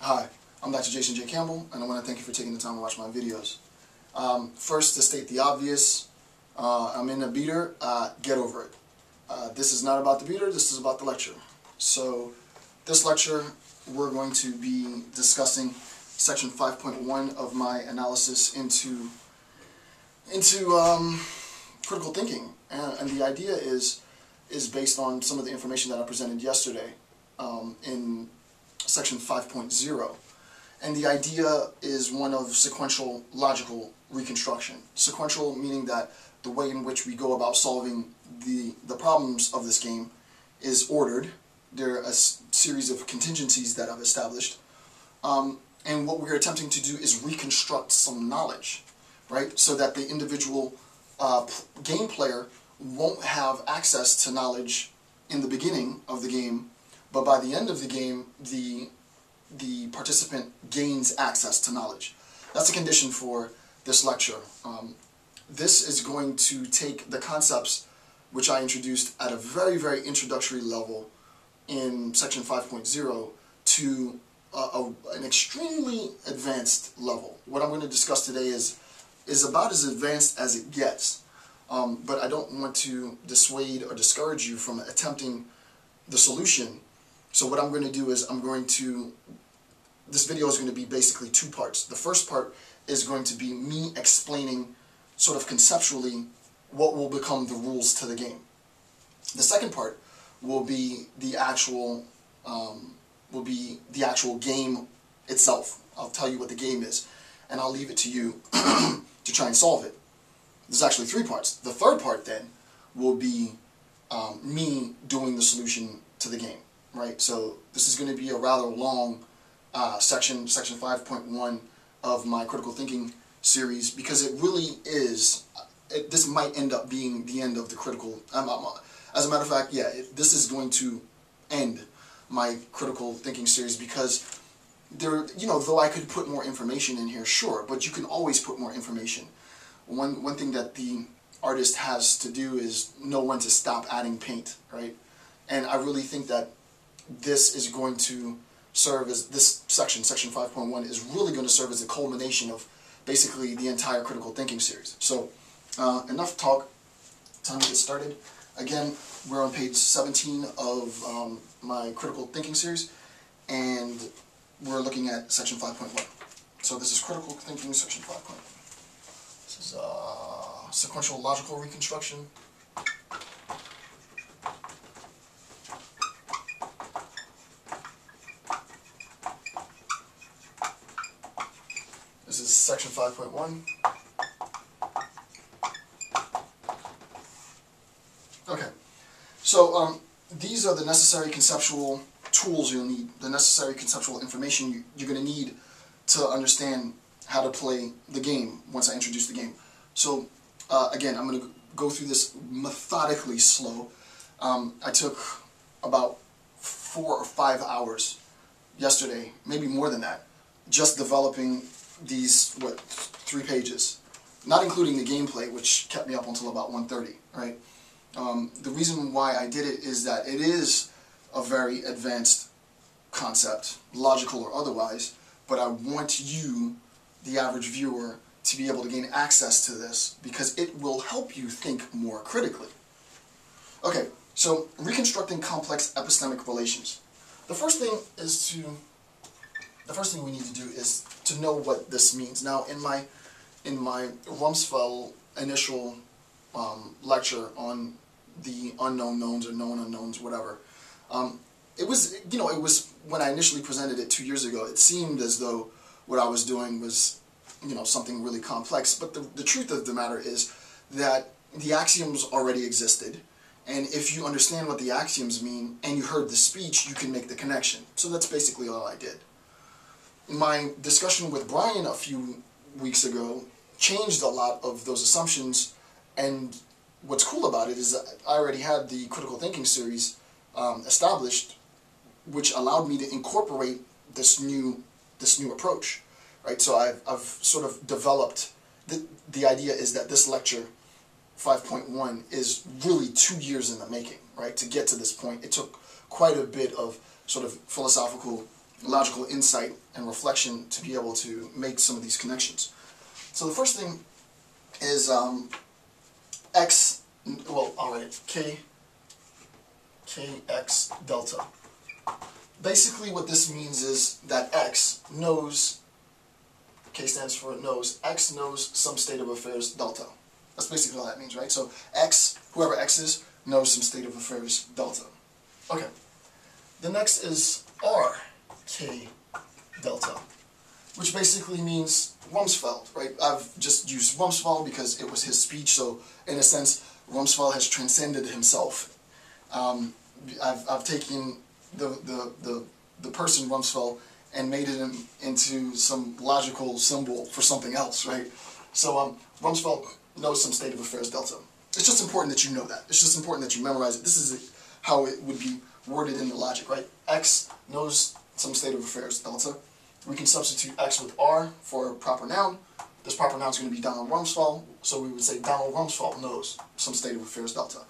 Hi, I'm Dr. Jason J. Campbell, and I want to thank you for taking the time to watch my videos. First, to state the obvious, I'm in a beater, get over it. This is not about the beater, this is about the lecture. So, this lecture, we're going to be discussing section 5.1 of my analysis into critical thinking. And the idea is based on some of the information that I presented yesterday in section 5.0. And the idea is one of sequential logical reconstruction. Sequential meaning that the way in which we go about solving the problems of this game is ordered. There are a series of contingencies that I've established. And what we're attempting to do is reconstruct some knowledge, right? So that the individual game player won't have access to knowledge in the beginning of the game, but by the end of the game, the participant gains access to knowledge. That's a condition for this lecture. This is going to take the concepts which I introduced at a very, very introductory level in section 5.0 to an extremely advanced level. What I'm going to discuss today is about as advanced as it gets. But I don't want to dissuade or discourage you from attempting the solution. So what I'm going to do is this video is going to be basically two parts. The first part is going to be me explaining sort of conceptually what will become the rules to the game. The second part will be the actual game itself. I'll tell you what the game is, and I'll leave it to you to try and solve it. There's actually three parts. The third part then will be me doing the solution to the game, right? So this is going to be a rather long section 5.1 of my critical thinking series, because it really is, this might end up being the end of the critical, as a matter of fact, yeah, this is going to end my critical thinking series, because there, though I could put more information in here, sure, but you can always put more information. One thing that the artist has to do is know when to stop adding paint, right? And I really think that this is going to serve as, this section 5.1, is really going to serve as a culmination of basically the entire critical thinking series. So, enough talk, time to get started. Again, we're on page 17 of my critical thinking series, and we're looking at section 5.1. So this is critical thinking, section 5.1. This is sequential logical reconstruction. This is section 5.1. Okay, so these are the necessary conceptual tools you'll need, the necessary conceptual information you're going to need to understand how to play the game once I introduce the game. So again, I'm going to go through this methodically slow. I took about 4 or 5 hours yesterday, maybe more than that, just developing these, 3 pages, not including the gameplay, which kept me up until about 1:30, right? The reason why I did it is that it is a very advanced concept, logical or otherwise, but I want you, the average viewer, to be able to gain access to this, because it will help you think more critically. Okay, so reconstructing complex epistemic relations. The first thing we need to do is to know what this means. Now, in my Rumsfeld initial lecture on the unknown knowns or known unknowns, whatever, it was when I initially presented it 2 years ago, it seemed as though what I was doing was something really complex, but the truth of the matter is that the axioms already existed, and if you understand what the axioms mean and you heard the speech, you can make the connection. So that's basically all I did. My discussion with Brian a few weeks ago changed a lot of those assumptions, and what's cool about it is that I already had the critical thinking series established, which allowed me to incorporate this new approach, right? So I've sort of developed, the idea is that this lecture 5.1 is really 2 years in the making, right? To get to this point, it took quite a bit of sort of philosophical logical insight and reflection to be able to make some of these connections. So the first thing is x, well, I'll write it, kx delta. Basically what this means is that x knows, k stands for knows, x knows some state of affairs delta. That's basically all that means, right? So x, whoever x is, knows some state of affairs delta. Okay. The next is r k delta, which basically means Rumsfeld, right? I've just used Rumsfeld because it was his speech, so in a sense, Rumsfeld has transcended himself. I've taken the person Rumsfeld and made it into some logical symbol for something else, right? So Rumsfeld knows some state of affairs delta. It's just important that you know that. It's just important that you memorize it. This is how it would be worded in the logic, right? X knows some state of affairs delta. We can substitute X with R for a proper noun. This proper noun is going to be Donald Rumsfeld, so we would say Donald Rumsfeld knows some state of affairs delta.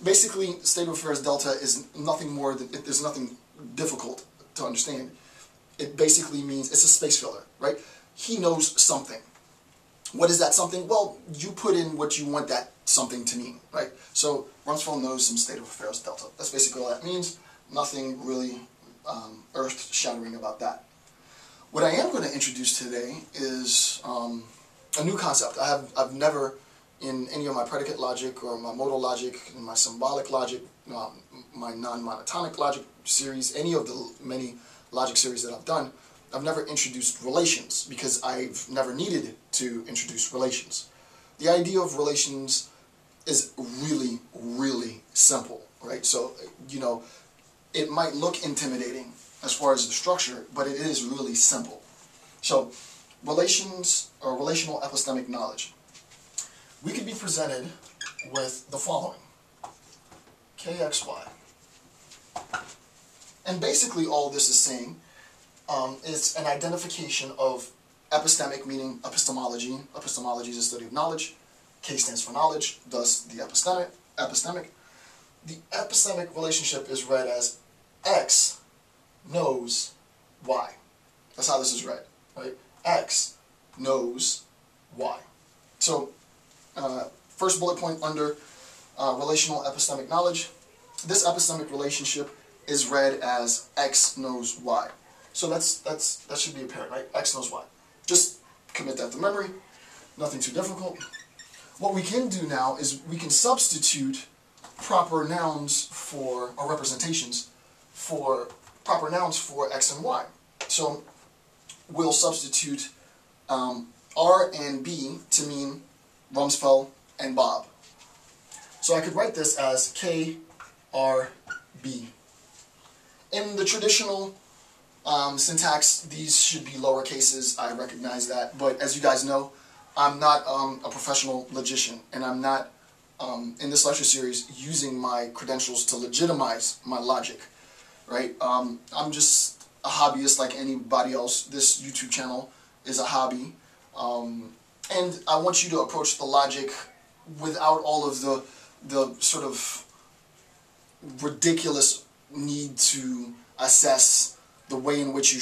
Basically, state of affairs delta is nothing more than, there's nothing difficult to understand. It basically means, it's a space filler, right? He knows something. What is that something? Well, you put in what you want that something to mean, right? So Rumsfeld knows some state of affairs delta. That's basically all that means. Nothing really earth-shattering about that. What I am going to introduce today is a new concept. I've never, in any of my predicate logic or my modal logic, my symbolic logic, my non-monotonic logic series, any of the many logic series that I've done, I've never introduced relations because I've never needed to introduce relations. The idea of relations is really, really simple, right? So, you know, it might look intimidating as far as the structure, but it is really simple. So, relations or relational epistemic knowledge. We could be presented with the following: kxy. And basically all this is saying is an identification of epistemic, meaning epistemology. Epistemology is the study of knowledge. K stands for knowledge, thus the epistemic. The epistemic relationship is read as X knows Y. That's how this is read, right? X knows Y. So, first bullet point under relational epistemic knowledge. This epistemic relationship is read as X knows Y. So that should be apparent, right? X knows Y. Just commit that to memory. Nothing too difficult. What we can do now is we can substitute proper nouns for, or representations for, proper nouns for X and Y. So we'll substitute R and B to mean Rumsfeld and Bob. So I could write this as KRB. In the traditional syntax, these should be lower cases. I recognize that, but as you guys know, I'm not a professional logician, and I'm not in this lecture series using my credentials to legitimize my logic, right? I'm just a hobbyist like anybody else. This YouTube channel is a hobby, and I want you to approach the logic without all of the sort of ridiculous need to assess the way in which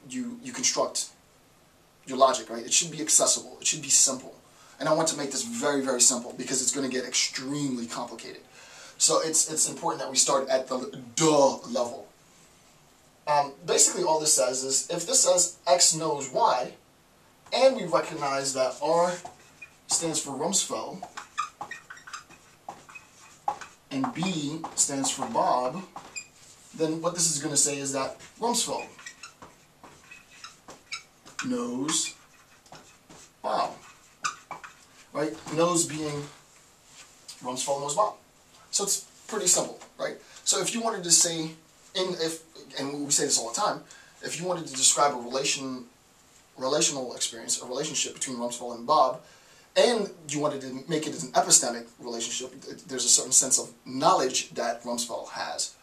you construct your logic, right? It should be accessible. It should be simple. And I want to make this very, very simple because it's going to get extremely complicated. So it's important that we start at the level. Basically all this says is, if this says X knows Y, and we recognize that R stands for Rumsfeld, and B stands for Bob, then what this is going to say is that Rumsfeld knows Bob. Right? Knows being Rumsfeld knows Bob. So it's pretty simple, right? So if you wanted to say, and we say this all the time, if you wanted to describe a relational experience, a relationship between Rumsfeld and Bob, and you wanted to make it as an epistemic relationship, there's a certain sense of knowledge that Rumsfeld has.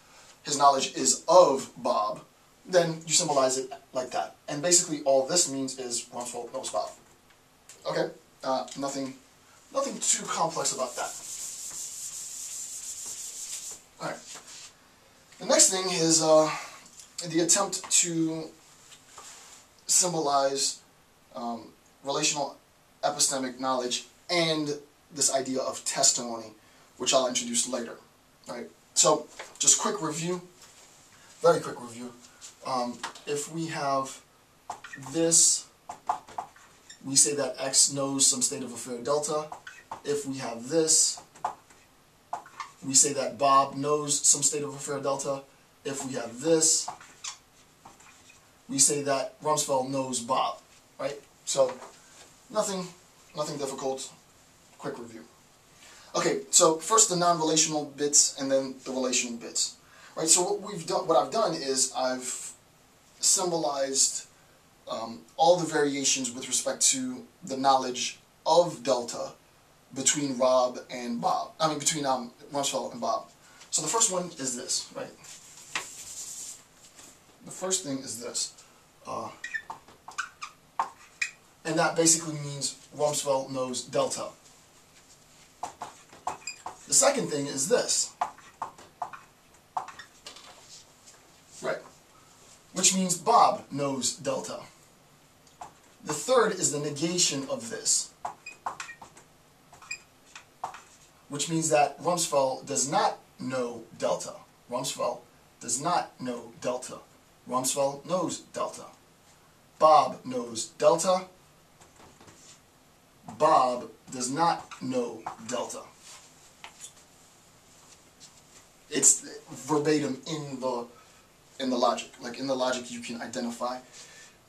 His knowledge is of Bob, then you symbolize it like that. And basically all this means is Rumsfeld knows Bob. Okay? Nothing too complex about that. Alright. The next thing is the attempt to symbolize relational epistemic knowledge and this idea of testimony, which I'll introduce later. Right? So, just quick review, very quick review. If we have this, we say that X knows some state of affair delta. If we have this, we say that Bob knows some state of affair delta. If we have this, we say that Rumsfeld knows Bob, right? So, nothing difficult, quick review. Okay, so first the non-relational bits and then the relational bits. Right, so what I've done is I've symbolized all the variations with respect to the knowledge of delta between Rob and Bob. I mean, between Rumsfeld and Bob. So the first one is this, right? The first thing is this. And that basically means Rumsfeld knows delta. The second thing is this. Right. Which means Bob knows delta. The third is the negation of this. Which means that Rumsfeld does not know delta. Rumsfeld does not know delta. Rumsfeld knows delta. Bob knows delta. Bob does not know delta. It's verbatim in the logic. Like in the logic you can identify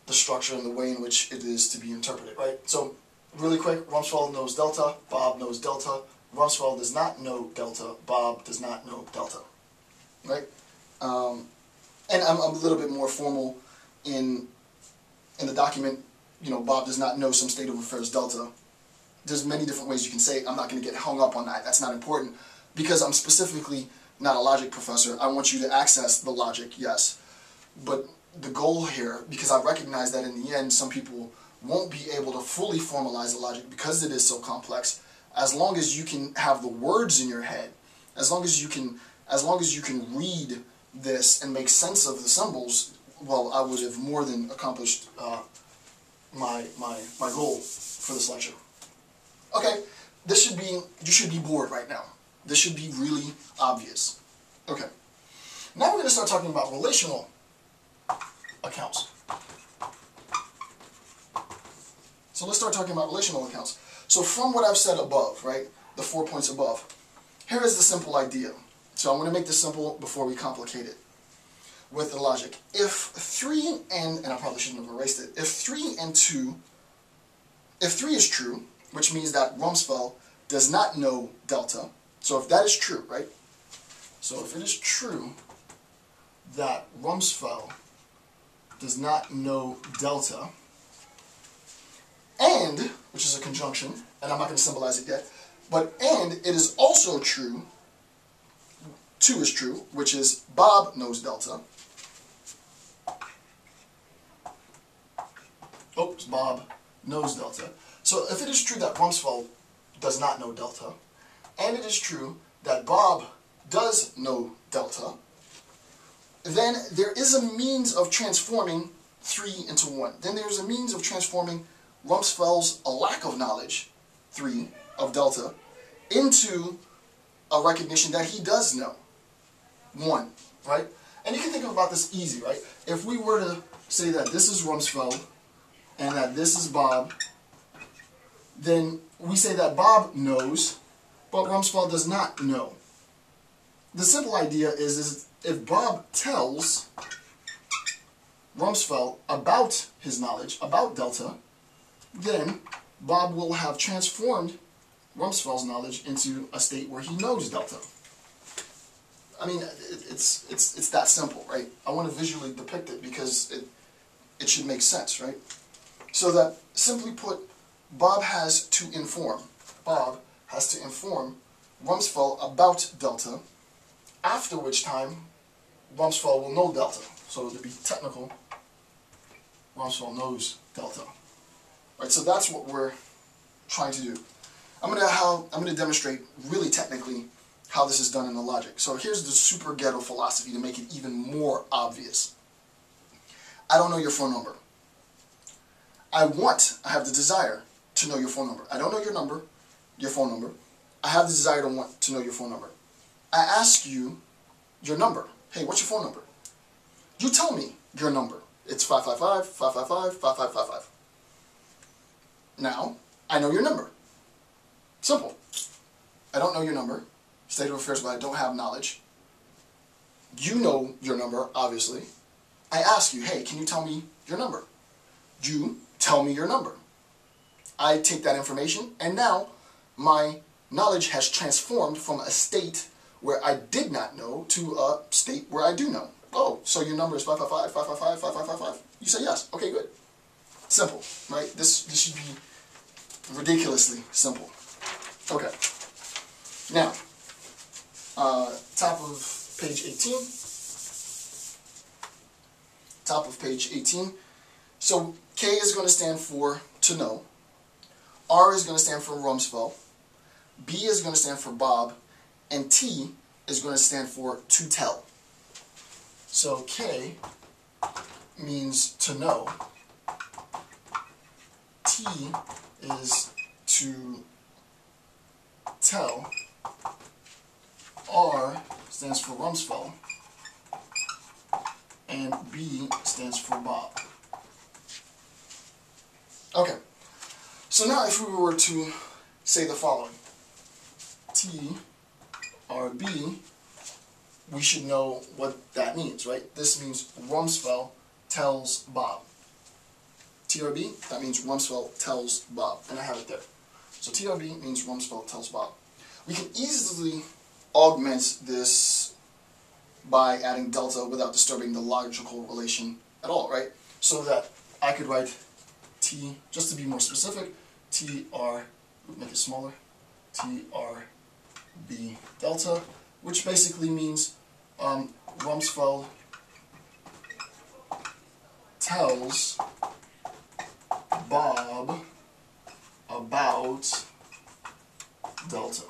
the structure and the way in which it is to be interpreted, right? So really quick, Rumsfeld knows delta, Bob knows delta. Rumsfeld does not know delta, Bob does not know delta, right? And I'm a little bit more formal in the document. You know, Bob does not know some state of affairs delta. There's many different ways you can say it. I'm not going to get hung up on that. That's not important because I'm specifically not a logic professor. I want you to access the logic, yes. But the goal here, because I recognize that in the end some people won't be able to fully formalize the logic because it is so complex, as long as you can have the words in your head, as long as you can read this and make sense of the symbols, well, I would have more than accomplished my goal for this lecture. Okay, you should be bored right now. This should be really obvious. Okay, now we're going to start talking about relational accounts. So let's start talking about relational accounts. So from what I've said above, right, the 4 points above, here is the simple idea. So I'm going to make this simple before we complicate it with the logic. If 3 and I probably shouldn't have erased it, if 3 is true, which means that Rumsfeld does not know delta, so if that is true, right, so if it is true that Rumsfeld does not know delta, and, which is a conjunction, and I'm not going to symbolize it yet, but and it is also true, 2 is true, which is Bob knows delta. Oops, Bob knows delta. So if it is true that Rumsfeld does not know delta, and it is true that Bob does know delta, then there is a means of transforming 3 into 1. Then there's a means of transforming Rumsfeld's lack of knowledge, 3, of delta, into a recognition that he does know, 1, right? And you can think about this easy, right? If we were to say that this is Rumsfeld and that this is Bob, then we say that Bob knows, but Rumsfeld does not know. The simple idea is if Bob tells Rumsfeld about his knowledge, about delta, then Bob will have transformed Rumsfeld's knowledge into a state where he knows delta. I mean, it's that simple, right? I want to visually depict it because it should make sense, right? So that, simply put, Bob has to inform Rumsfeld about delta, after which time Rumsfeld will know delta. So to be technical, Rumsfeld knows delta. Right, so that's what we're trying to do. I'm going to demonstrate really technically how this is done in the logic. So here's the super ghetto philosophy to make it even more obvious. I don't know your phone number. I have the desire to know your phone number. I don't know your phone number. I have the desire to know your phone number. I ask you your number. Hey, what's your phone number? You tell me your number. It's 555-555-5555. Now, I know your number. Simple. I don't know your number. State of affairs where I don't have knowledge. You know your number, obviously. I ask you, hey, can you tell me your number? You tell me your number. I take that information, and now my knowledge has transformed from a state where I did not know to a state where I do know. Oh, so your number is 555-555-5555? You say yes. Okay, good. Simple, right? This should be ridiculously simple. Okay. Now, top of page 18. Top of page 18. So K is going to stand for to know. R is going to stand for Rumsfeld. B is going to stand for Bob. And T is going to stand for to tell. So K means to know. T is to tell. R stands for Rumsfeld. And B stands for Bob. Okay. So now if we were to say the following. T, R, B, we should know what that means, right? This means Rumsfeld tells Bob. TRB, that means Rumsfeld tells Bob. And I have it there. So TRB means Rumsfeld tells Bob. We can easily augment this by adding delta without disturbing the logical relation at all, right? So that I could write T, just to be more specific, TR, make it smaller, TRB delta, which basically means Rumsfeld tells Bob about delta.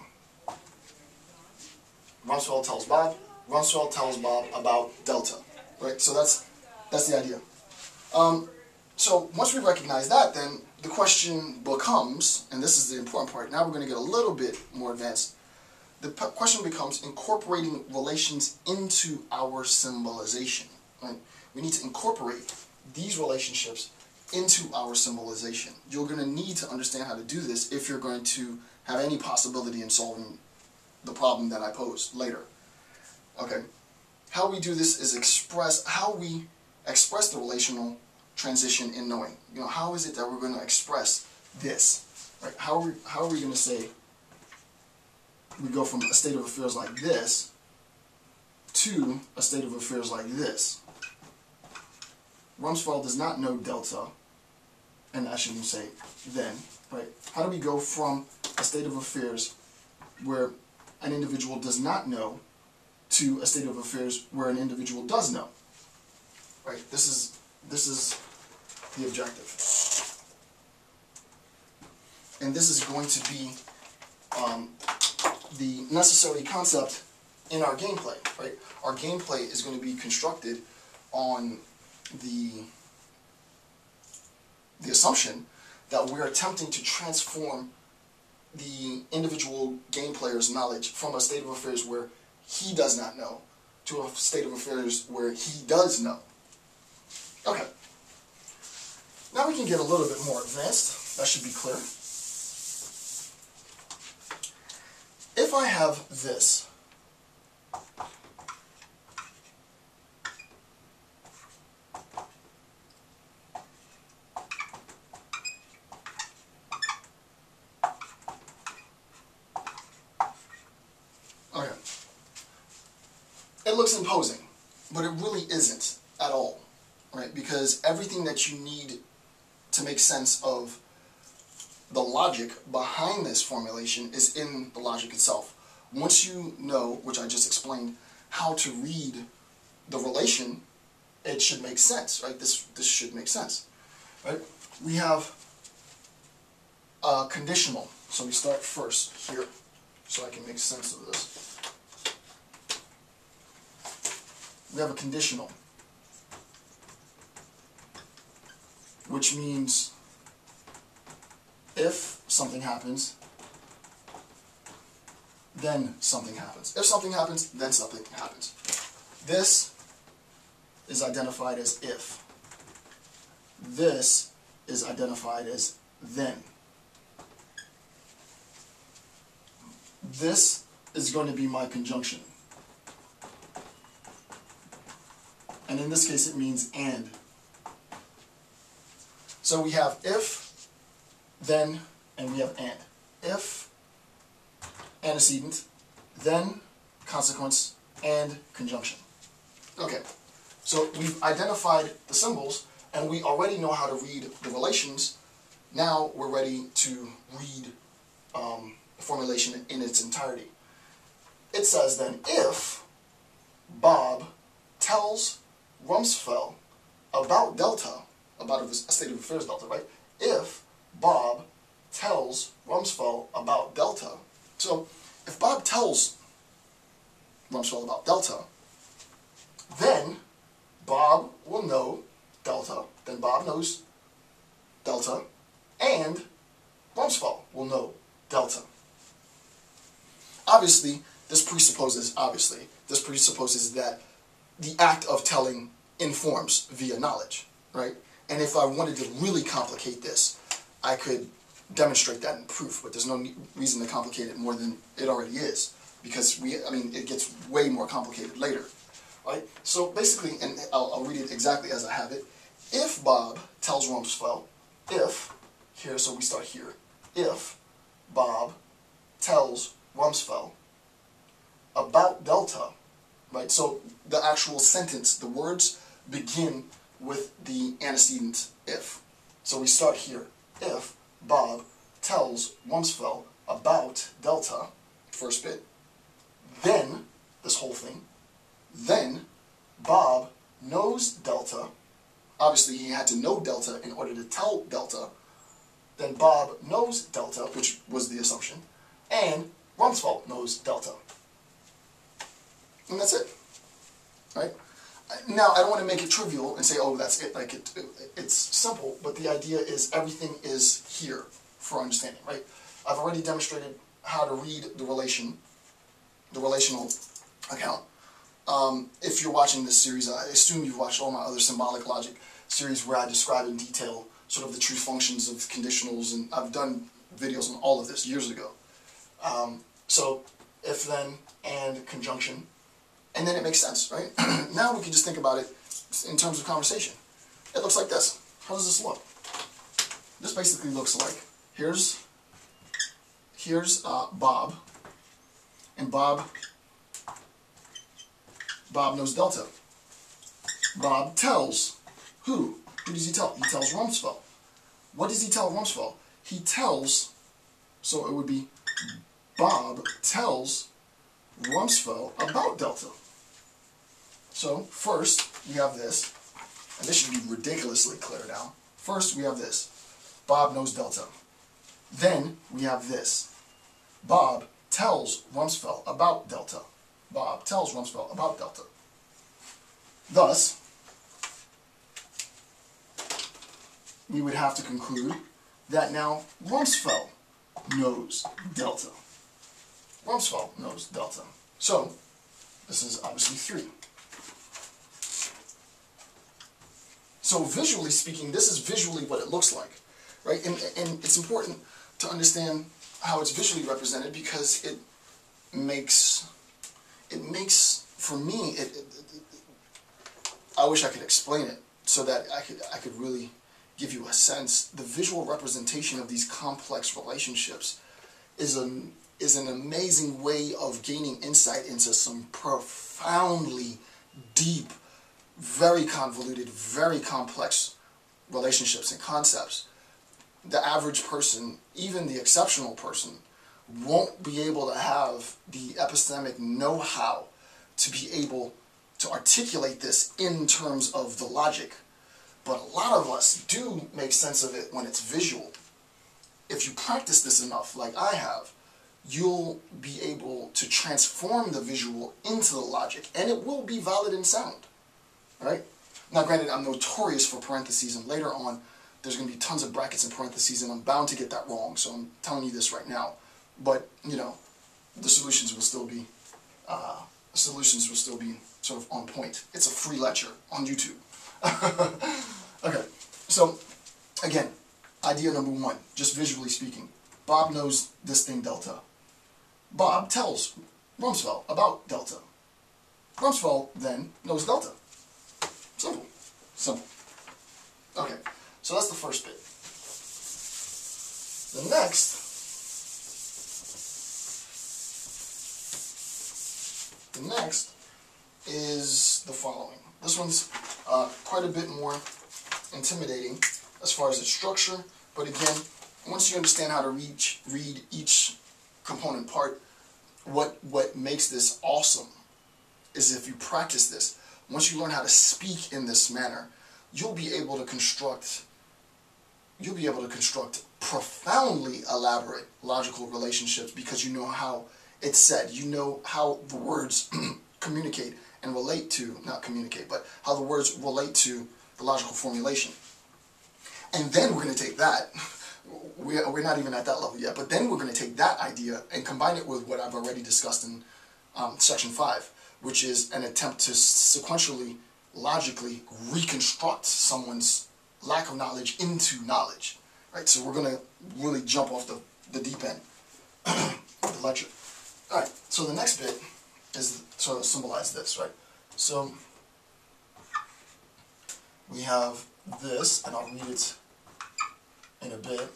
Rumsfeld tells Bob. Rumsfeld tells Bob about delta. Right? So that's the idea. So once we recognize that, then the question becomes, and this is the important part, now we're going to get a little bit more advanced. The question becomes incorporating relations into our symbolization. Right? We need to incorporate these relationships into our symbolization. You're going to need to understand how to do this if you're going to have any possibility in solving the problem that I posed later. Okay, how we do this is how we express the relational transition in knowing. You know, how is it that we're going to express this? Right? How are we going to say we go from a state of affairs like this to a state of affairs like this? Rumsfeld does not know delta, and I shouldn't say then, right? How do we go from a state of affairs where an individual does not know to a state of affairs where an individual does know? Right? This is the objective. And this is going to be the necessary concept in our gameplay, right? Our gameplay is going to be constructed on the assumption that we're attempting to transform the individual game player's knowledge from a state of affairs where he does not know to a state of affairs where he does know. Okay. Now we can get a little bit more advanced. That should be clear. If I have this, okay, it looks imposing, but it really isn't at all, right? Because everything that you need to make sense of the logic behind this formulation is in the logic itself. Once you know, which I just explained, how to read the relation, it should make sense, right? This should make sense, right? We have a conditional, so we start first here, so I can make sense of this. We have a conditional. which means if something happens, then something happens. If something happens, then something happens. This is identified as if. This is identified as then. This is going to be my conjunction. And in this case it means and. So we have if, then, and we have and. If, antecedent, then, consequence, and conjunction. Okay, so we've identified the symbols, and we already know how to read the relations. Now we're ready to read the formulation in its entirety. It says then, if Bob tells Rumsfeld about delta, about a state of affairs delta, right? If Bob tells Rumsfeld about delta, so if Bob tells Rumsfeld about delta, then Bob will know delta, then Bob knows delta, and Rumsfeld will know delta. Obviously, this presupposes that the act of telling informs via knowledge, right? And if I wanted to really complicate this, I could demonstrate that in proof, but there's no reason to complicate it more than it already is, because it gets way more complicated later, right? So basically, and I'll read it exactly as I have it. If Bob tells Rumsfeld, so we start here. If Bob tells Rumsfeld about delta, right? So the actual sentence, the words begin with the antecedent if. So we start here. If Bob tells Rumsfeld about delta, first bit, then, this whole thing, then Bob knows delta. Obviously he had to know delta in order to tell delta. Then Bob knows delta, which was the assumption, and Rumsfeld knows delta. And that's it, right? Now, I don't want to make it trivial and say, oh, that's it, like it's simple, but the idea is everything is here for understanding, right? I've already demonstrated how to read the relational account. If you're watching this series, I assume you've watched all my other symbolic logic series where I describe in detail sort of the true functions of conditionals, and I've done videos on all of this years ago. So, if, then, and, conjunction, and then it makes sense, right? Now we can just think about it in terms of conversation. It looks like this. How does this look? This basically looks like, here's Bob, and Bob knows delta. Bob tells who? Who does he tell? He tells Rumsfeld. What does he tell Rumsfeld? He tells, so it would be Bob tells Rumsfeld about delta. So first we have this, and this should be ridiculously clear now. First we have this. Bob knows delta. Then we have this. Bob tells Rumsfeld about delta. Bob tells Rumsfeld about delta. Thus, we would have to conclude that now Rumsfeld knows delta. Rumsfeld knows delta. So, this is obviously 3. So visually speaking, this is visually what it looks like, right? And it's important to understand how it's visually represented because it makes, for me, I wish I could explain it so that I could really give you a sense. The visual representation of these complex relationships is an amazing way of gaining insight into some profoundly deep, very convoluted, very complex relationships and concepts. The average person, even the exceptional person, won't be able to have the epistemic know-how to be able to articulate this in terms of the logic. But a lot of us do make sense of it when it's visual. If you practice this enough, like I have, you'll be able to transform the visual into the logic, and it will be valid and sound. Right? Now, granted, I'm notorious for parentheses, and later on, there's going to be tons of brackets and parentheses, and I'm bound to get that wrong, so I'm telling you this right now. But, you know, the solutions will still be sort of on point. It's a free lecture on YouTube. Okay, so again, idea number one, just visually speaking. Bob knows this thing delta. Bob tells Rumsfeld about delta. Rumsfeld then knows delta. Simple. Simple. Okay, so that's the first bit. The next is the following. This one's quite a bit more intimidating as far as its structure, but again, once you understand how to read each component part, what makes this awesome is if you practice this. Once you learn how to speak in this manner, you'll be able to construct profoundly elaborate logical relationships because you know how it's said. You know how the words communicate and relate to, not communicate, but how the words relate to the logical formulation. And then we're going to take that, we're not even at that level yet, but then we're going to take that idea and combine it with what I've already discussed in section 5, which is an attempt to sequentially, logically reconstruct someone's lack of knowledge into knowledge. Right? So we're going to really jump off the deep end of the lecture. Alright, so the next bit is sort of symbolize this, right? So we have this, and I'll read it in a bit.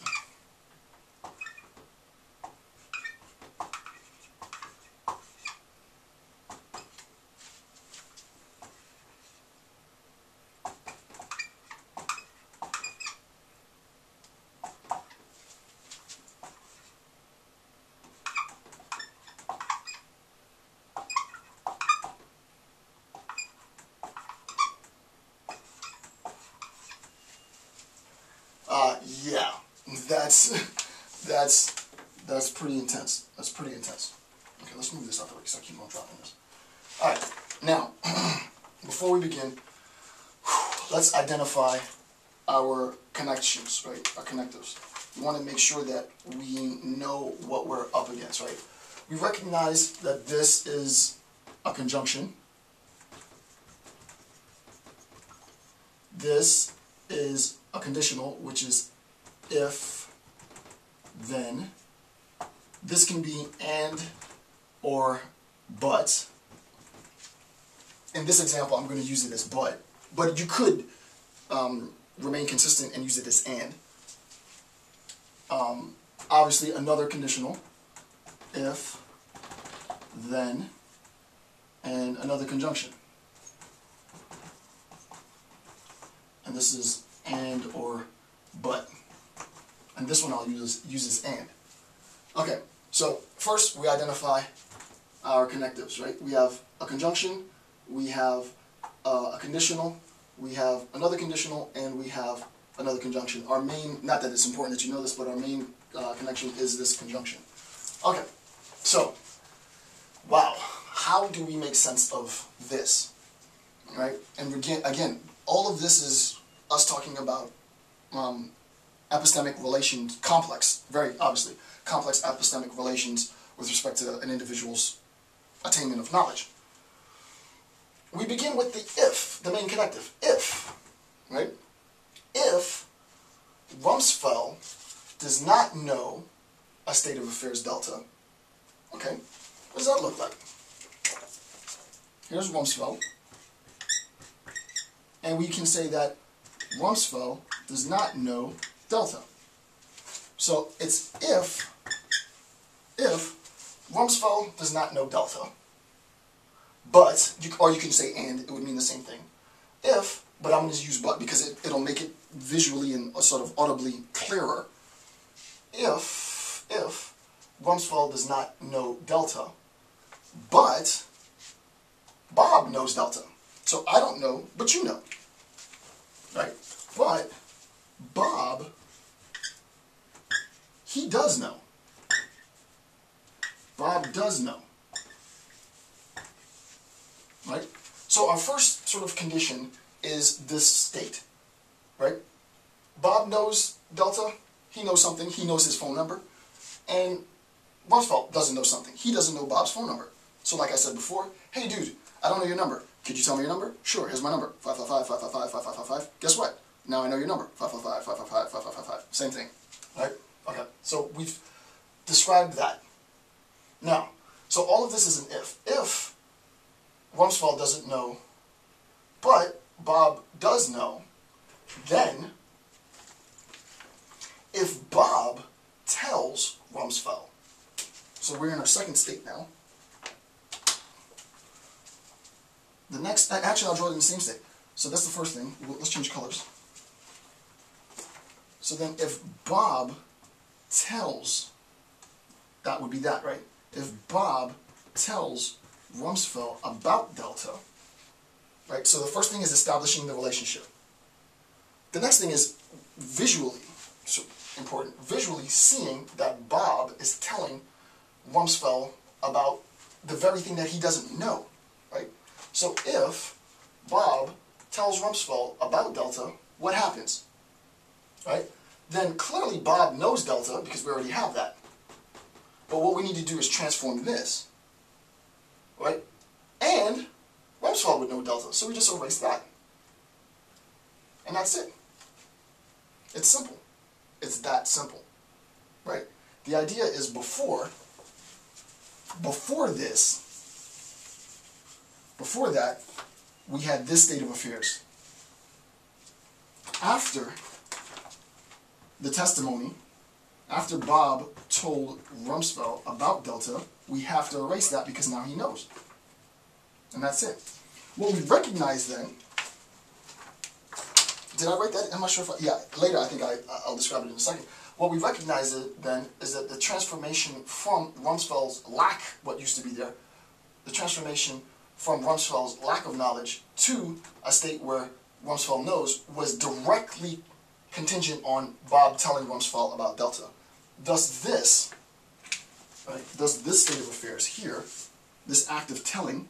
Yeah, that's pretty intense. That's pretty intense. Okay, let's move this out of the way because I keep on dropping this. All right, now before we begin, let's identify our connections, right? Our connectives. We want to make sure that we know what we're up against, right? We recognize that this is a conjunction. This is a conditional, which is if, then. This can be and or but. In this example, I'm going to use it as but you could remain consistent and use it as and. Obviously, another conditional, if, then, and another conjunction. And this is and or but. And this one I'll use as and. Okay, so first we identify our connectives, right? We have a conjunction, we have a conditional, we have another conditional, and we have another conjunction. Our main, not that it's important that you know this, but our main connection is this conjunction. Okay, so, wow, how do we make sense of this, right? And again, all of this is us talking about epistemic relations, complex, very obviously, complex epistemic relations with respect to an individual's attainment of knowledge. We begin with the if, the main connective. If, right? If Rumsfeld does not know a state of affairs delta, okay, what does that look like? Here's Rumsfeld, and we can say that Rumsfeld does not know delta. So it's if Rumsfeld does not know delta, but, or you can say and, it would mean the same thing. If, but I'm going to use but because it'll make it visually and sort of audibly clearer. If Rumsfeld does not know delta, but Bob knows delta. So I don't know, but you know. Right? But Bob, he does know. Bob does know. Right? So our first sort of condition is this state. Right? Bob Bob knows delta. He knows something. He knows his phone number. And Rumsfeld doesn't know something. He doesn't know Bob's phone number. So like I said before, hey dude, I don't know your number. Could you tell me your number? Sure, here's my number. 555-555-5555. Guess what? Now I know your number. 555-555-5555. Same thing. Right? Okay. So we've described that. Now, so all of this is an if. If Rumsfeld doesn't know, but Bob does know, then if Bob tells Rumsfeld, so we're in our second state now. The next, actually I'll draw it in the same state. So that's the first thing. Let's change colors. So then if Bob tells, that would be that, right? If Bob tells Rumsfeld about delta, right? So the first thing is establishing the relationship. The next thing is visually, so important, visually seeing that Bob is telling Rumsfeld about the very thing that he doesn't know, right? So if Bob tells Rumsfeld about delta, what happens, right? Then clearly Bob knows delta because we already have that. But what we need to do is transform this, right? And Rumsfeld would know delta, so we just erase that. And that's it. It's simple. It's that simple, right? The idea is before that, we had this state of affairs. After the testimony, after Bob told Rumsfeld about delta, we have to erase that because now he knows. And that's it. What we recognize then, did I write that? I'm not sure if yeah, later I think I'll describe it in a second. What we recognize then is that the transformation from Rumsfeld's lack, what used to be there, the transformation from Rumsfeld's lack of knowledge to a state where Rumsfeld knows was directly contingent on Bob telling Rumsfeld about delta. Thus this, right, thus this state of affairs here, this act of telling,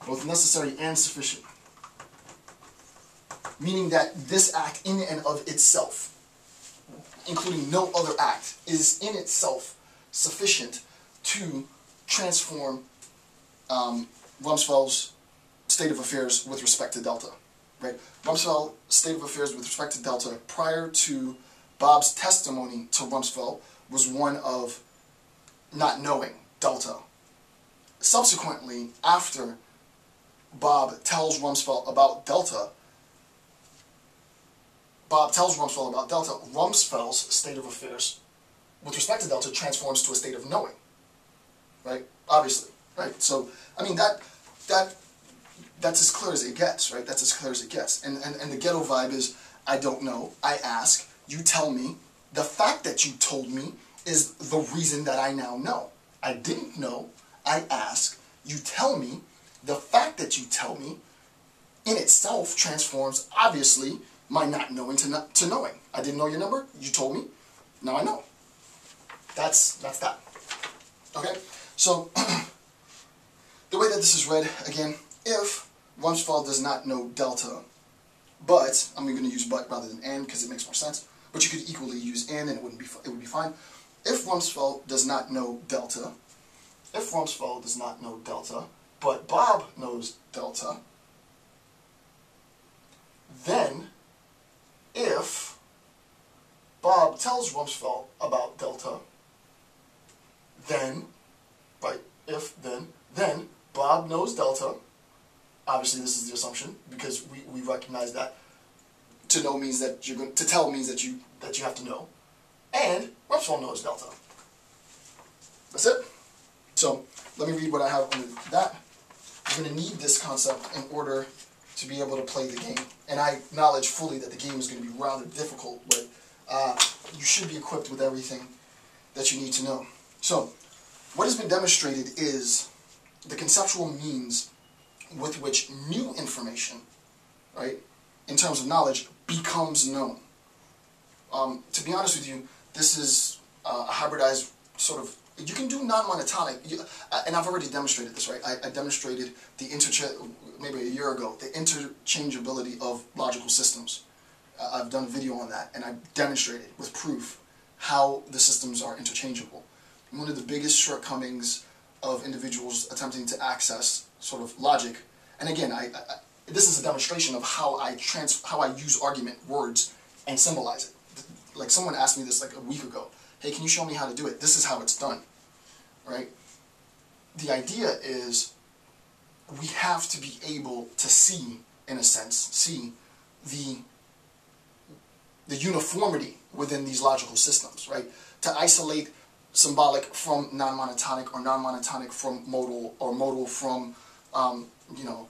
both necessary and sufficient. Meaning that this act in and of itself, including no other act, is in itself sufficient to transform Rumsfeld's state of affairs with respect to delta. Right? Rumsfeld's state of affairs with respect to delta prior to Bob's testimony to Rumsfeld was one of not knowing delta. Subsequently, after Bob tells Rumsfeld about delta, Rumsfeld's state of affairs with respect to delta transforms to a state of knowing, right? Obviously, right? So, I mean, that's as clear as it gets, right? That's as clear as it gets. And the ghetto vibe is, I don't know, I ask, you tell me. The fact that you told me is the reason that I now know. I didn't know, I ask, you tell me. The fact that you tell me in itself transforms, obviously, my not knowing to knowing. I didn't know your number, you told me, now I know. That's that. Okay? So, the way that this is read, again, if Rumsfeld does not know delta, but, I'm going to use but rather than and because it makes more sense, but you could equally use and it would be fine. If Rumsfeld does not know delta, but Bob knows delta, then if Bob tells Rumsfeld about delta, then, right, then Bob knows delta. Obviously this is the assumption because we recognize that to know means that you're going to tell means that you have to know. And Rumsfeld knows delta. That's it. So let me read what I have under that. I'm going to need this concept in order to be able to play the game. And I acknowledge fully that the game is going to be rather difficult, but you should be equipped with everything that you need to know. So, what has been demonstrated is the conceptual means with which new information, right, in terms of knowledge, becomes known. To be honest with you, this is a hybridized sort of You can do non-monotonic, and I've already demonstrated this, right? I demonstrated maybe a year ago, the interchangeability of logical systems. I've done a video on that, and I demonstrated with proof how the systems are interchangeable. One of the biggest shortcomings of individuals attempting to access sort of logic, and again, this is a demonstration of how I use argument words and symbolize it. Like someone asked me this like a week ago. Hey, can you show me how to do it? This is how it's done, right? The idea is we have to be able to see, in a sense, the uniformity within these logical systems, right? To isolate symbolic from non-monotonic, or non-monotonic from modal, or modal from, you know,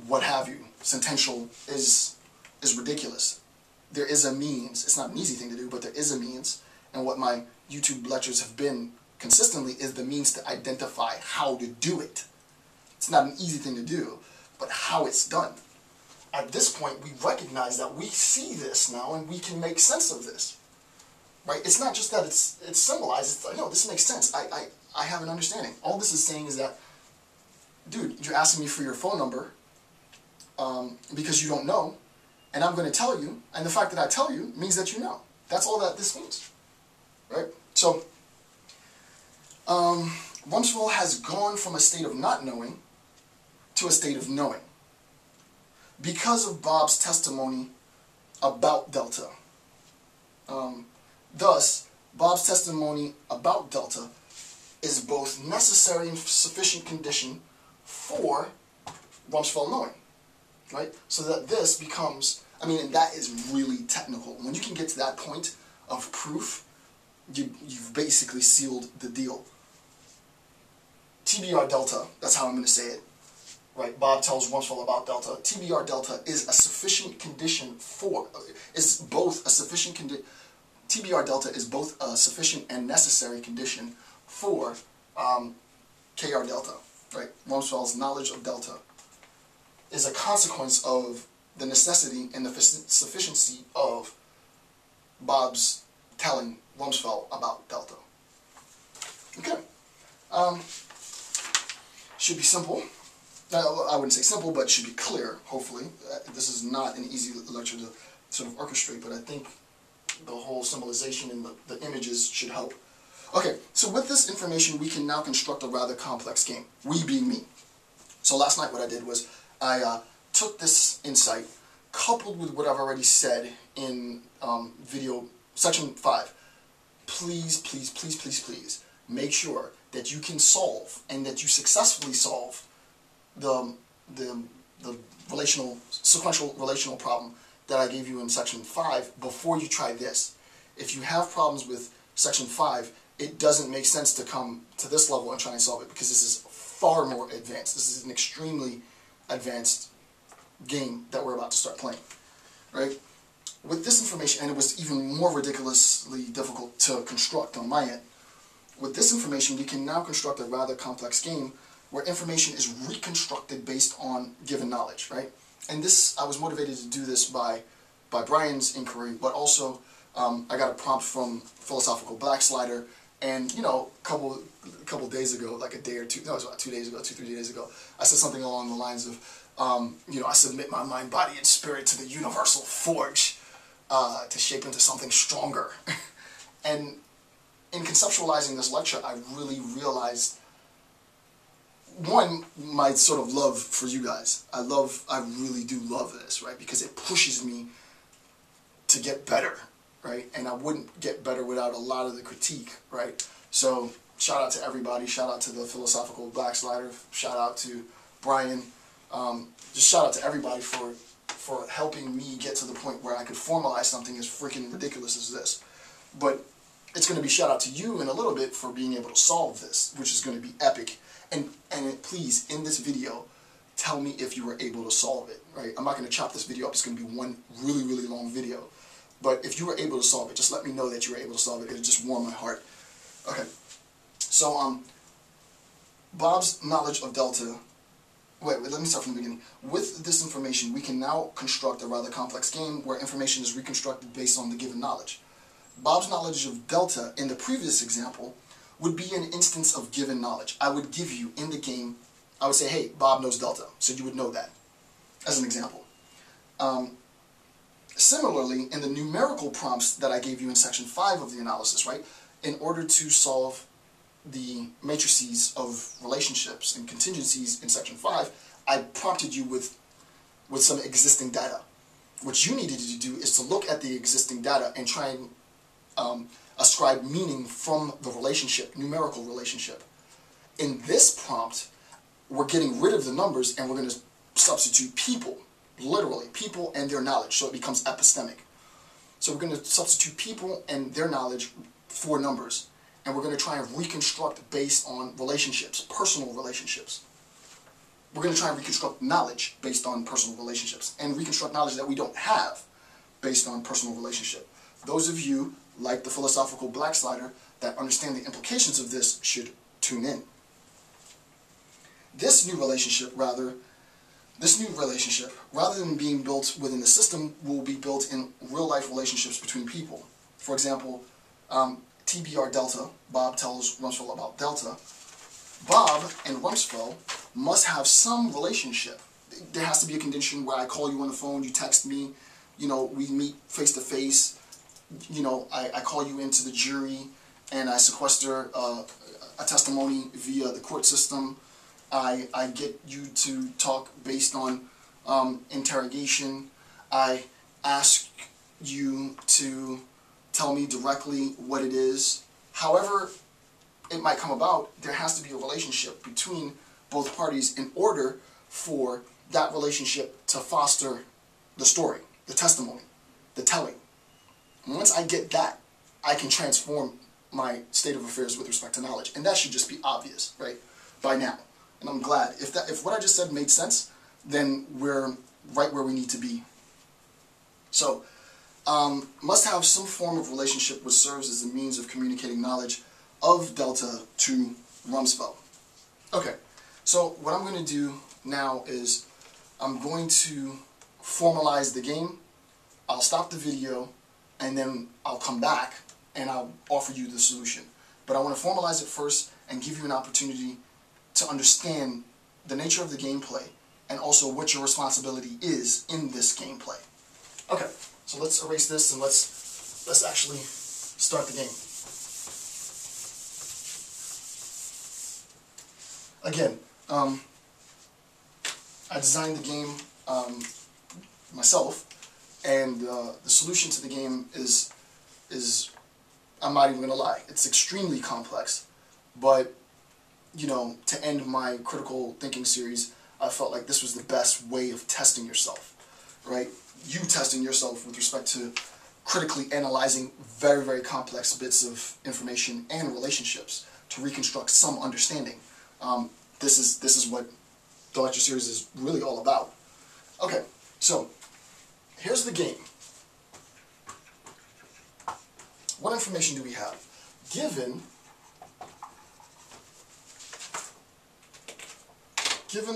what have you, sentential is ridiculous. There is a means. It's not an easy thing to do, but there is a means. And what my YouTube lectures have been consistently is the means to identify how to do it. It's not an easy thing to do, but how it's done. At this point, we recognize that we see this now and we can make sense of this. Right? It's not just that it's symbolized. It's like, no, this makes sense. I have an understanding. All this is saying is that, dude, you're asking me for your phone number because you don't know, and I'm going to tell you, and the fact that I tell you means that you know. That's all that this means. Right? So, Rumsfeld has gone from a state of not knowing to a state of knowing because of Bob's testimony about delta. Thus, Bob's testimony about delta is both necessary and sufficient condition for Rumsfeld knowing. Right? So that this becomes, I mean, and that is really technical. When you can get to that point of proof, you've basically sealed the deal. TBR delta, that's how I'm going to say it. Right, Bob tells Rumsfeld about delta. TBR delta is a sufficient condition for, TBR delta is both a sufficient and necessary condition for KR delta. Right, Rumsfeld's knowledge of delta is a consequence of the necessity and the sufficiency of Bob's telling Rumsfeld about delta. Okay. Should be simple. I wouldn't say simple, but should be clear, hopefully. This is not an easy lecture to sort of orchestrate, but I think the whole symbolization and the images should help. Okay, so with this information, we can now construct a rather complex game, we being me. So last night what I did was I took this insight, coupled with what I've already said in video section 5. Please, please, please, please, please, make sure that you can solve and that you successfully solve the sequential relational problem that I gave you in section 5 before you try this. If you have problems with section 5, it doesn't make sense to come to this level and try and solve it, because this is far more advanced. This is an extremely advanced game that we're about to start playing, right? With this information, and it was even more ridiculously difficult to construct on my end, with this information we can now construct a rather complex game where information is reconstructed based on given knowledge, right? And this, I was motivated to do this by Brian's inquiry, but also I got a prompt from Philosophical Backslider, and you know, a couple days ago, like a day or two, no, it was about 2 days ago, 2-3 days ago, I said something along the lines of, you know, I submit my mind, body, and spirit to the universal forge to shape into something stronger. And in conceptualizing this lecture, I really realized, one, my sort of love for you guys. I really do love this, right? Because it pushes me to get better, right? And I wouldn't get better without a lot of the critique, right? So shout out to everybody. Shout out to the Philosophical Backslider. Shout out to Brian. Just shout out to everybody for helping me get to the point where I could formalize something as freaking ridiculous as this. But it's going to be shout out to you in a little bit for being able to solve this, which is going to be epic. And please, in this video, tell me if you were able to solve it, right? I'm not going to chop this video up. It's going to be one really, really long video. But if you were able to solve it, just let me know that you were able to solve it. It'll just warm my heart. Okay. So, Bob's knowledge of delta... Wait, let me start from the beginning. With this information, we can now construct a rather complex game where information is reconstructed based on the given knowledge. Bob's knowledge of delta in the previous example would be an instance of given knowledge. I would give you in the game, I would say, hey, Bob knows delta, so you would know that, as an example. Similarly, in the numerical prompts that I gave you in section 5 of the analysis, right, in order to solve the matrices of relationships and contingencies in section 5, I prompted you with some existing data. What you needed to do is to look at the existing data and try and ascribe meaning from the relationship, numerical relationship. In this prompt, we're getting rid of the numbers and we're going to substitute people, literally, people and their knowledge, so it becomes epistemic. So we're going to substitute people and their knowledge for numbers, and we're going to try and reconstruct based on relationships, personal relationships. We're going to try and reconstruct knowledge based on personal relationships, and reconstruct knowledge that we don't have based on personal relationship. Those of you, like the philosophical black slider, that understand the implications of this should tune in. This new relationship, rather than being built within the system, will be built in real-life relationships between people. For example, TBR delta, Bob tells Rumsfeld about delta. Bob and Rumsfeld must have some relationship. There has to be a condition where I call you on the phone, you text me, you know, we meet face to face, you know, I call you into the jury, and I sequester a testimony via the court system. I get you to talk based on interrogation. I ask you to tell me directly what it is. However it might come about, there has to be a relationship between both parties in order for that relationship to foster the story, the testimony, the telling. And once I get that, I can transform my state of affairs with respect to knowledge. And that should just be obvious, right, by now. And I'm glad. If what I just said made sense, then we're right where we need to be. So, must have some form of relationship which serves as a means of communicating knowledge of delta to Rumsfeld. Okay, so what I'm going to do now is I'm going to formalize the game. I'll stop the video, and then I'll come back and I'll offer you the solution. But I want to formalize it first and give you an opportunity to understand the nature of the gameplay and also what your responsibility is in this gameplay. Okay, so let's erase this and let's actually start the game. Again, I designed the game myself, and the solution to the game is I'm not even going to lie, it's extremely complex, but you know, to end my critical thinking series, I felt like this was the best way of testing yourself, right? You testing yourself with respect to critically analyzing very, very complex bits of information and relationships to reconstruct some understanding. This is what the lecture series is really all about. Okay, so here's the game. What information do we have? Given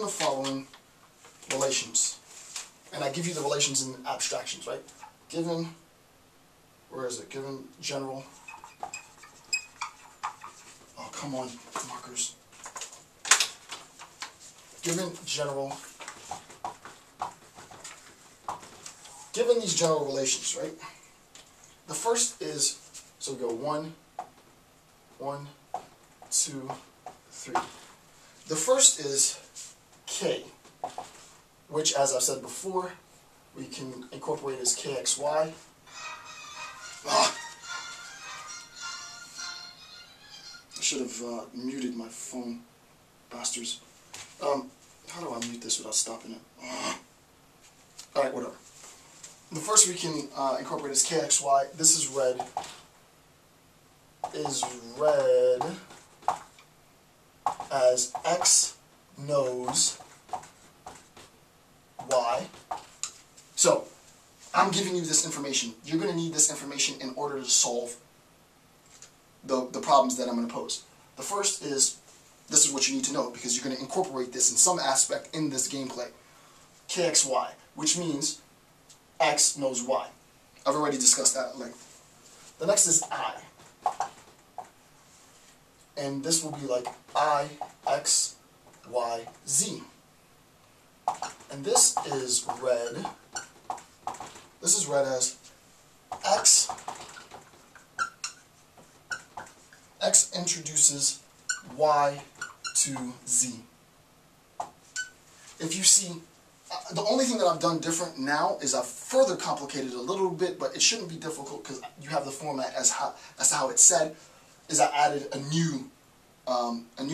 the following relations, and I give you the relations in abstractions, right? Given, where is it? Given general, oh come on, markers. Given these general relations, right? The first is, so we go 1, 2, 3. The first is K, which, as I've said before, we can incorporate as KXY. I should have muted my phone, bastards. How do I mute this without stopping it? Alright, whatever. The first we can incorporate is KXY. This is read as X knows Y. So, I'm giving you this information. You're going to need this information in order to solve the problems that I'm going to pose. The first is, this is what you need to know, because you're going to incorporate this in some aspect in this gameplay. KXY, which means X knows Y. I've already discussed that at length. The next is I. and this will be like I, X, Y, Z. And this is read as X introduces Y to Z. If you see, the only thing that I've done different now is I've further complicated it a little bit, but it shouldn't be difficult because you have the format as to how it's said, is I added a new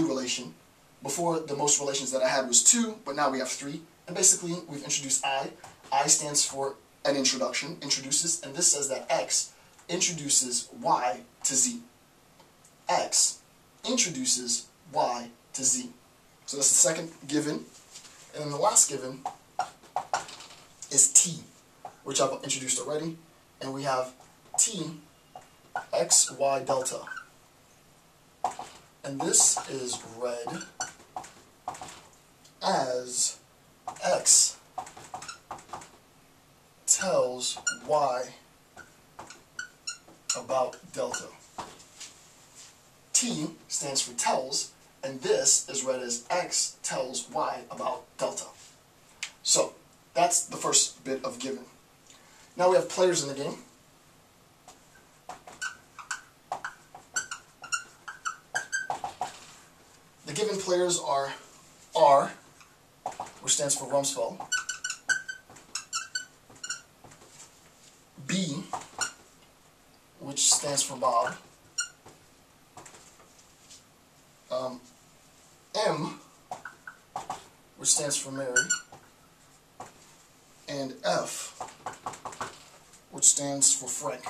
relation. Before, the most relations that I had was 2, but now we have 3. And basically, we've introduced I. I stands for an introduction, introduces, and this says that X introduces Y to Z. X introduces Y to Z. So that's the second given. And then the last given is T, which I've introduced already. And we have T, X, Y, delta. And this is read as X tells Y about delta. T stands for tells, and this is read as X tells Y about delta. So, that's the first bit of given. Now we have players in the game. The given players are R, which stands for Rumsfeld, B, which stands for Bob, M, which stands for Mary, and F, which stands for Frank.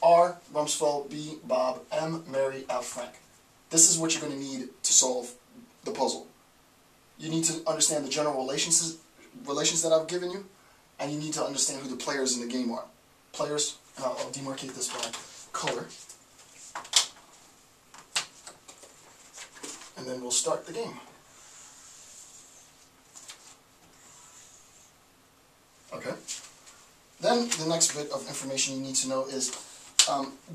R, Rumsfeld, B, Bob, M, Mary, F, Frank. This is what you're going to need to solve the puzzle. You need to understand the general relations that I've given you, and you need to understand who the players in the game are. Players, and I'll demarcate this by color. And then we'll start the game. Okay. Then the next bit of information you need to know is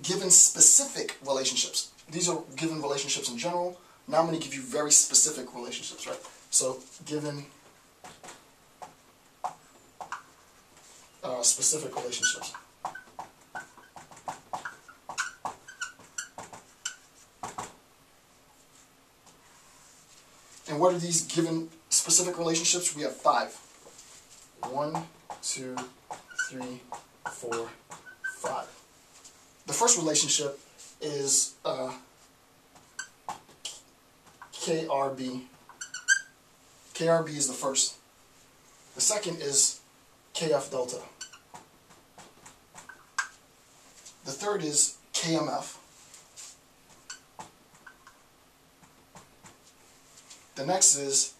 given specific relationships. These are given relationships in general. Now I'm going to give you very specific relationships, right? So given specific relationships. And what are these given specific relationships? We have 5. 1, 2, 3, 4, 5. The first relationship is KRB. KRB is the first. The second is KF delta. The third is KMF. The next is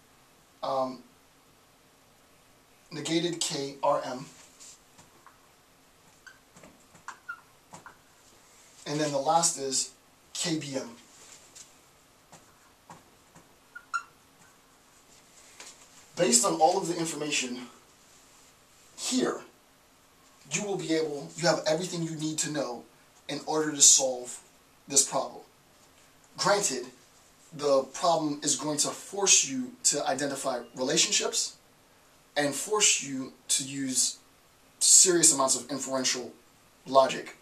negated KRM. And then the last is KBM. Based on all of the information here, you have everything you need to know in order to solve this problem. Granted, the problem is going to force you to identify relationships and force you to use serious amounts of inferential logic,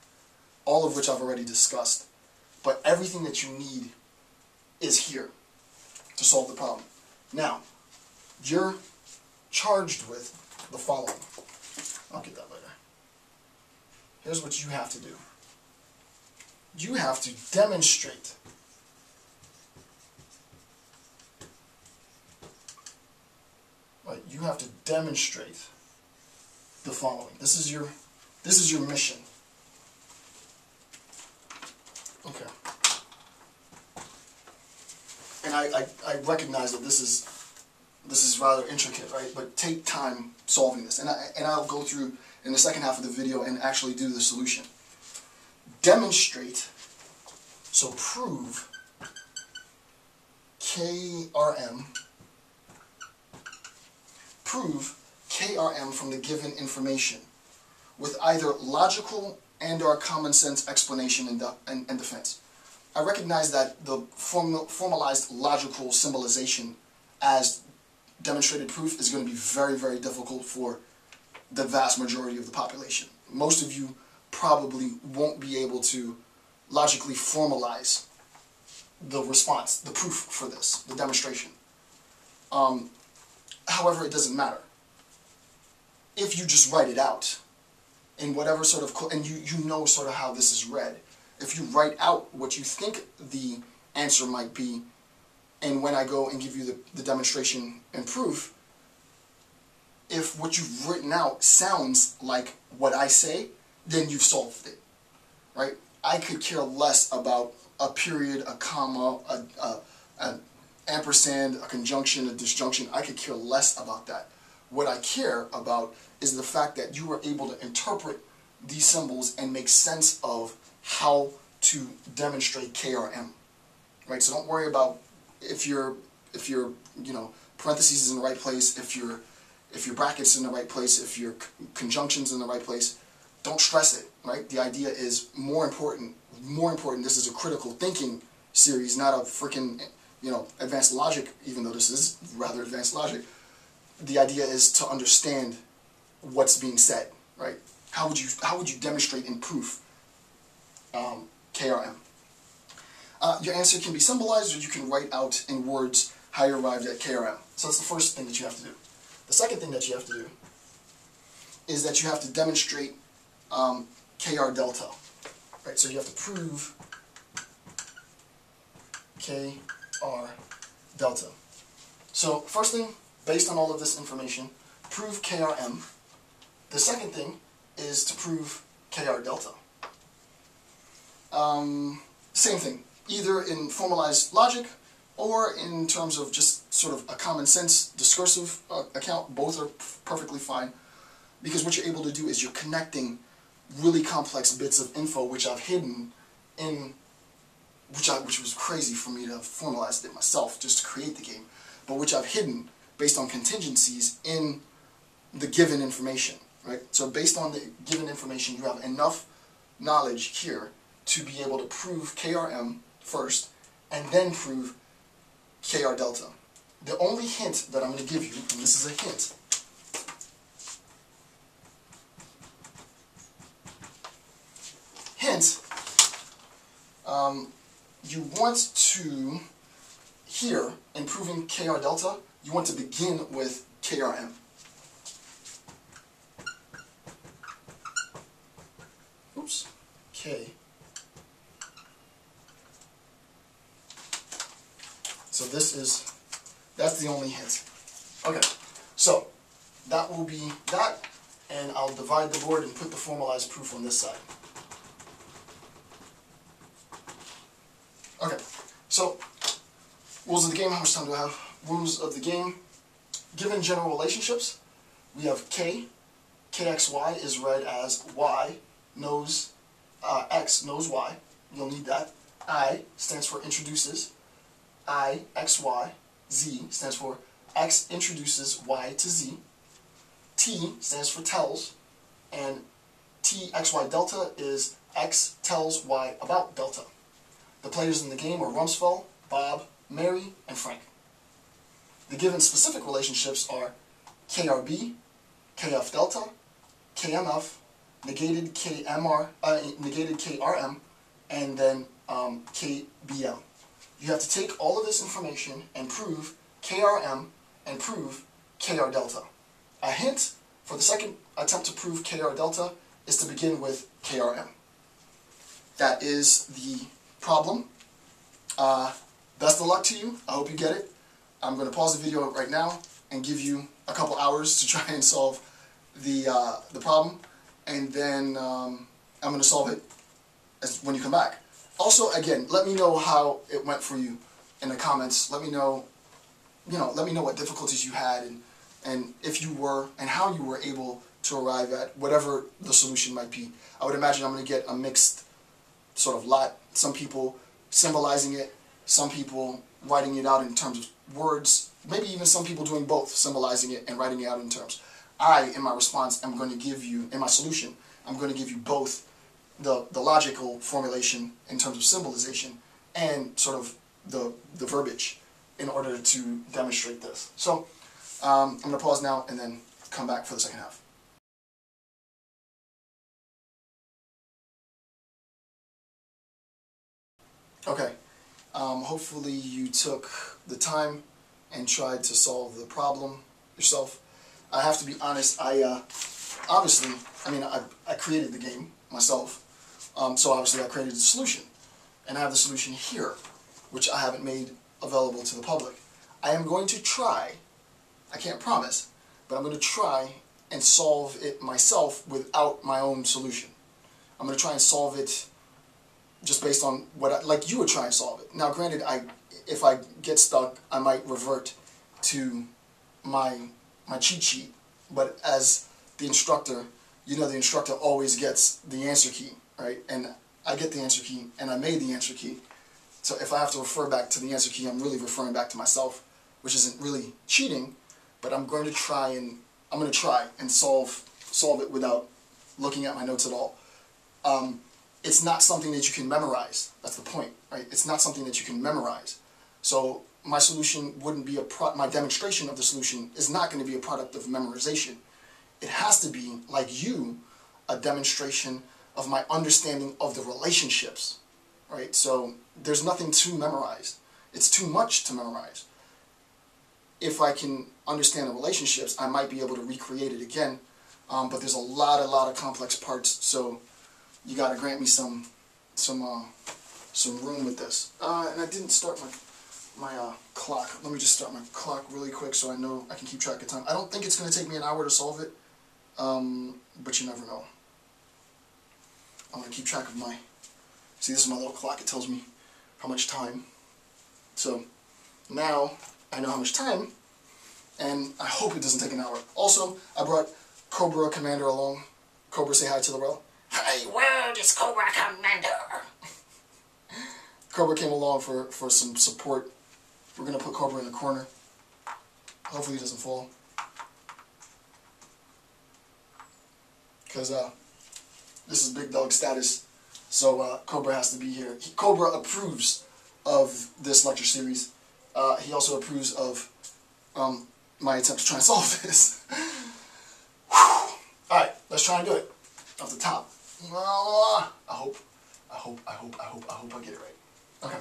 all of which I've already discussed. But everything that you need is here to solve the problem. Now, you're charged with the following. I'll get that later. Here's what you have to do. You have to demonstrate you have to demonstrate the following. This is your mission. Okay. And I recognize that this is rather intricate, right? But take time solving this. And I'll go through in the second half of the video and actually do the solution. Demonstrate, so prove KRM, prove KRM from the given information with either logical and our common sense explanation and defense. I recognize that the formalized logical symbolization as demonstrated proof is going to be very, very difficult for the vast majority of the population. Most of you probably won't be able to logically formalize the response, the proof for this, the demonstration. However, it doesn't matter. If you just write it out in whatever sort of, and you know sort of how this is read, if you write out what you think the answer might be, and when I go and give you the demonstration and proof, if what you've written out sounds like what I say, then you've solved it, right? I could care less about a period, a comma, an ampersand, a conjunction, a disjunction. I could care less about that. What I care about is the fact that you were able to interpret these symbols and make sense of how to demonstrate KRM, right? So don't worry about if your parentheses is in the right place, if your brackets in the right place, if your conjunctions in the right place. Don't stress it, right? The idea is more important. This is a critical thinking series, not a freaking advanced logic. Even though this is rather advanced logic, the idea is to understand what's being said, right? How would you demonstrate in proof KRM? Your answer can be symbolized, or you can write out in words how you arrived at KRM. So that's the first thing that you have to do. The second thing that you have to do is that you have to demonstrate KR delta, right? So you have to prove KR delta. So first thing, based on all of this information, prove KRM. The second thing is to prove KR delta. Same thing, either in formalized logic or in terms of just sort of a common sense discursive account. Both are perfectly fine, because what you're able to do is you're connecting really complex bits of info which I've hidden in, which was crazy for me to have formalized it myself just to create the game, but which I've hidden based on contingencies in the given information, right? So based on the given information, you have enough knowledge here to be able to prove KRM first, and then prove KR delta. The only hint that I'm going to give you, and this is a hint, you want to, here, in proving KR delta, you want to begin with KRM. Oops. K. So that's the only hint. Okay, so that will be that, and I'll divide the board and put the formalized proof on this side. Okay, so rules of the game. How much time do I have? Rules of the game. Given general relationships, we have K. KXY is read as Y knows X knows Y. You'll need that. I stands for introduces. I, X, Y. Z stands for X introduces Y to Z. T stands for tells. And T, X, Y delta is X tells Y about delta. The players in the game are Rumsfeld, Bob, Mary, and Frank. The given specific relationships are KRB, KF delta, KMF, negated negated KRM, and then KBM. You have to take all of this information and prove KRM and prove KR delta. A hint for the second attempt to prove KR delta is to begin with KRM. That is the problem. Best of luck to you. I hope you get it. I'm going to pause the video right now and give you a couple hours to try and solve the problem, and then I'm going to solve it when you come back. Also, again, let me know how it went for you in the comments. Let me know, let me know what difficulties you had, and if you were, and how you were able to arrive at whatever the solution might be. I would imagine I'm going to get a mixed sort of lot. Some people symbolizing it, some people writing it out in terms of words, maybe even some people doing both, symbolizing it and writing it out in terms. In my response, I'm going to give you, in my solution, I'm going to give you both the logical formulation in terms of symbolization and sort of the verbiage in order to demonstrate this. So I'm going to pause now and then come back for the second half. Okay, hopefully you took the time and tried to solve the problem yourself. I have to be honest, obviously, I created the game myself, so obviously I created the solution. And I have the solution here, which I haven't made available to the public. I am going to try, I can't promise, but I'm going to try and solve it myself without my own solution. I'm going to try and solve it just based on what like you would try and solve it. Now granted, if I get stuck, I might revert to my cheat sheet, but as the instructor, you know the instructor always gets the answer key, right? And I get the answer key, and I made the answer key. So if I have to refer back to the answer key, I'm really referring back to myself, which isn't really cheating, but I'm going to try and solve it without looking at my notes at all. It's not something that you can memorize. That's the point, right? It's not something that you can memorize. So my solution wouldn't be my demonstration of the solution is not going to be a product of memorization. It has to be, like you, a demonstration of my understanding of the relationships, right? So there's nothing to memorize. It's too much to memorize. If I can understand the relationships, I might be able to recreate it again, but there's a lot of complex parts, so you got to grant me some room with this. And I didn't start my clock. Let me just start my clock really quick so I know I can keep track of time. I don't think it's going to take me an hour to solve it, but you never know. I'm going to keep track of see, this is my little clock. It tells me how much time. So now I know how much time, and I hope it doesn't take an hour. Also, I brought Cobra Commander along. Cobra, say hi to the world. Hey, world, it's Cobra Commander. Cobra came along for some support. We're going to put Cobra in the corner. Hopefully he doesn't fall. Because this is big dog status, so Cobra has to be here. Cobra approves of this lecture series. He also approves of my attempt to try and solve this. Alright, let's try and do it. Off the top. I hope I get it right. Okay.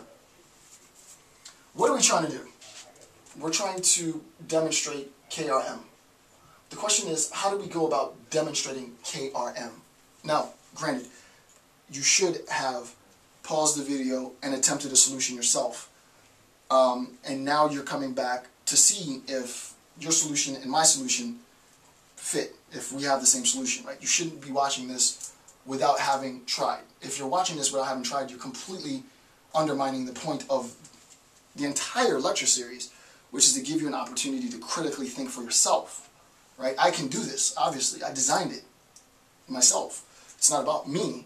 What are we trying to do? We're trying to demonstrate KRM. The question is, how do we go about demonstrating KRM? Now, granted, you should have paused the video and attempted a solution yourself. And now you're coming back to see if your solution and my solution fit, if we have the same solution, right? You shouldn't be watching this without having tried. If you're watching this without having tried, you're completely undermining the point of the entire lecture series, which is to give you an opportunity to critically think for yourself, right? I can do this, obviously. I designed it myself. It's not about me.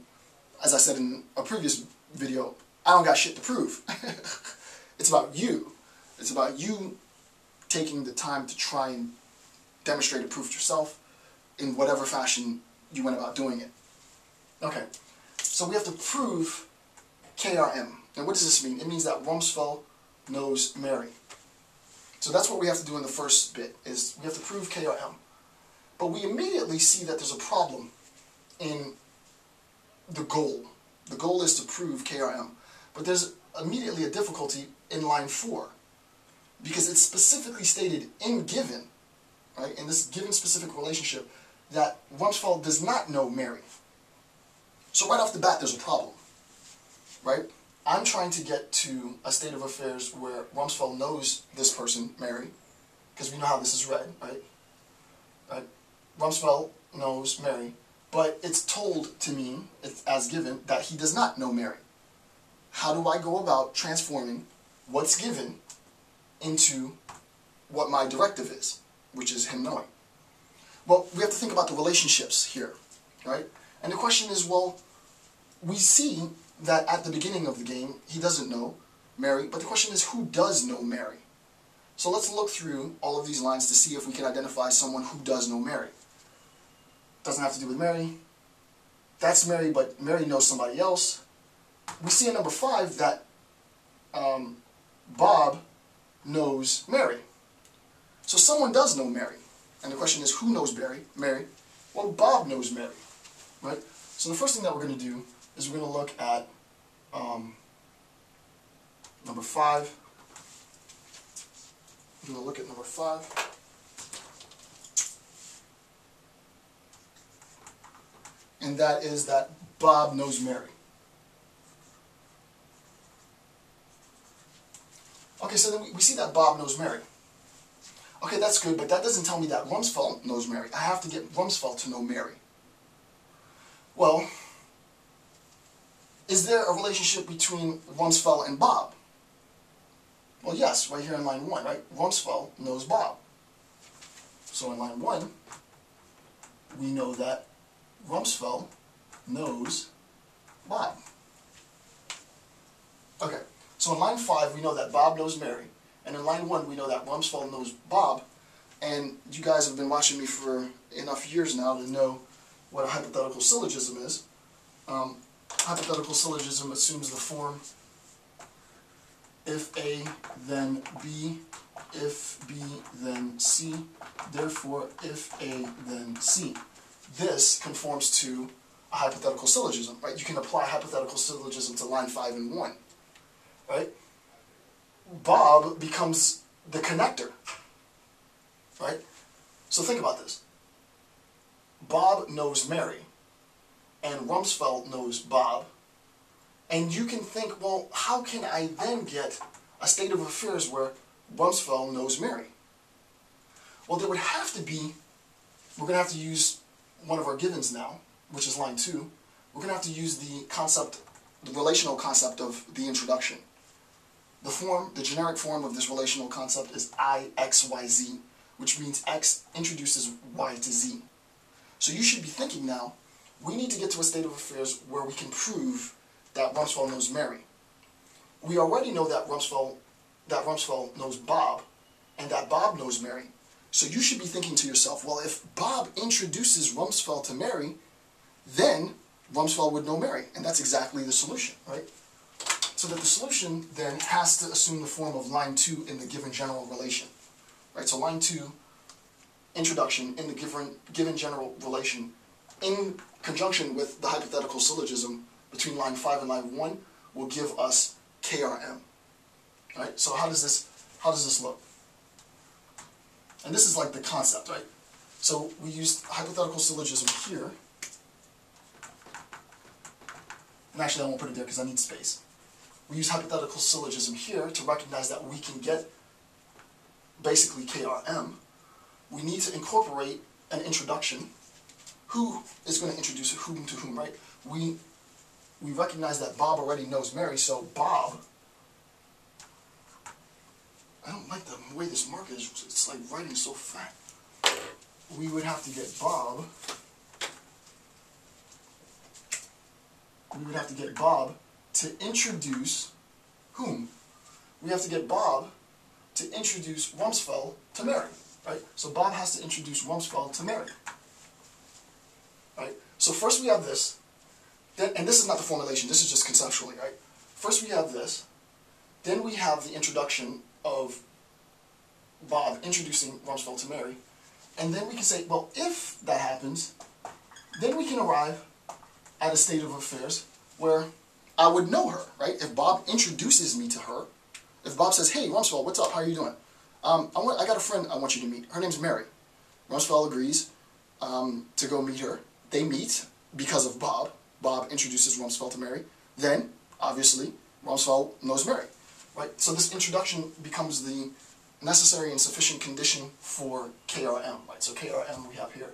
As I said in a previous video, I don't got shit to prove. It's about you. It's about you taking the time to try and demonstrate a proof yourself in whatever fashion you went about doing it. Okay, so we have to prove KRM. And what does this mean? It means that Rumsfeld knows Mary. So that's what we have to do in the first bit, is we have to prove KRM. But we immediately see that there's a problem in the goal. The goal is to prove KRM. But there's immediately a difficulty in line 4. Because it's specifically stated in given, right, in this given specific relationship, that Rumsfeld does not know Mary. So right off the bat, there's a problem, right? I'm trying to get to a state of affairs where Rumsfeld knows this person, Mary, because we know how this is read, right? Rumsfeld knows Mary, but it's told to me, it's as given, that he does not know Mary. How do I go about transforming what's given into what my directive is, which is him knowing? Well, we have to think about the relationships here, right? And the question is, well, we see that at the beginning of the game, he doesn't know Mary, but the question is, who does know Mary? So let's look through all of these lines to see if we can identify someone who does know Mary. Doesn't have to do with Mary. that's Mary, but Mary knows somebody else. We see in number 5 that Bob knows Mary. So someone does know Mary. And the question is, who knows Mary? Well, Bob knows Mary, right? So the first thing that we're going to do is we're going to look at number 5. We're going to look at number 5. And that is that Bob knows Mary. Okay, so then we see that Bob knows Mary. Okay, that's good, but that doesn't tell me that Rumsfeld knows Mary. I have to get Rumsfeld to know Mary. Well, is there a relationship between Rumsfeld and Bob? Well, yes, right here in line 1, right? Rumsfeld knows Bob. So in line 1, we know that Rumsfeld knows Bob. Okay, so in line 5, we know that Bob knows Mary. And in line 1, we know that Rumsfeld knows Bob. And you guys have been watching me for enough years now to know what a hypothetical syllogism is. Hypothetical syllogism assumes the form if A, then B, if B, then C, therefore if A, then C. This conforms to a hypothetical syllogism, right? You can apply hypothetical syllogism to line 5 and 1, right? Bob becomes the connector, right? So think about this. Bob knows Mary, and Rumsfeld knows Bob, and you can think, well, how can I then get a state of affairs where Rumsfeld knows Mary? Well, there would have to be, we're going to have to use one of our givens now, which is line 2. We're going to have to use the concept, the relational concept of the introduction. The generic form of this relational concept is IXYZ, which means X introduces Y to Z. So you should be thinking now, we need to get to a state of affairs where we can prove that Rumsfeld knows Mary. We already know that Rumsfeld knows Bob, and that Bob knows Mary. So you should be thinking to yourself, well, if Bob introduces Rumsfeld to Mary, then Rumsfeld would know Mary. And that's exactly the solution, right? So that the solution then has to assume the form of line 2 in the given general relation. Right? So line 2, introduction in the given general relation, in conjunction with the hypothetical syllogism between line 5 and line 1, will give us KRM. Right? So how does this look? And this is like the concept, right? So we used hypothetical syllogism here. And actually I won't put it there because I need space. We use hypothetical syllogism here to recognize that we can get basically KRM. We need to incorporate an introduction. Who is going to introduce whom to whom, right? We recognize that Bob already knows Mary, so Bob, I don't like the way this marker is, it's like writing so fast. We would have to get Bob, to introduce whom? We have to get Bob to introduce Rumsfeld to Mary, right? So Bob has to introduce Rumsfeld to Mary, right? So first we have this, then, and this is not the formulation, this is just conceptually, right? First we have this, then we have the introduction of Bob introducing Rumsfeld to Mary, and then we can say, well, if that happens, then we can arrive at a state of affairs where I would know her, right? If Bob introduces me to her, if Bob says, hey, Rumsfeld, what's up, how are you doing? I got a friend I want you to meet. Her name's Mary. Rumsfeld agrees to go meet her. They meet because of Bob. Bob introduces Rumsfeld to Mary. Then, obviously, Rumsfeld knows Mary, right? So this introduction becomes the necessary and sufficient condition for KRM, right? So KRM we have here.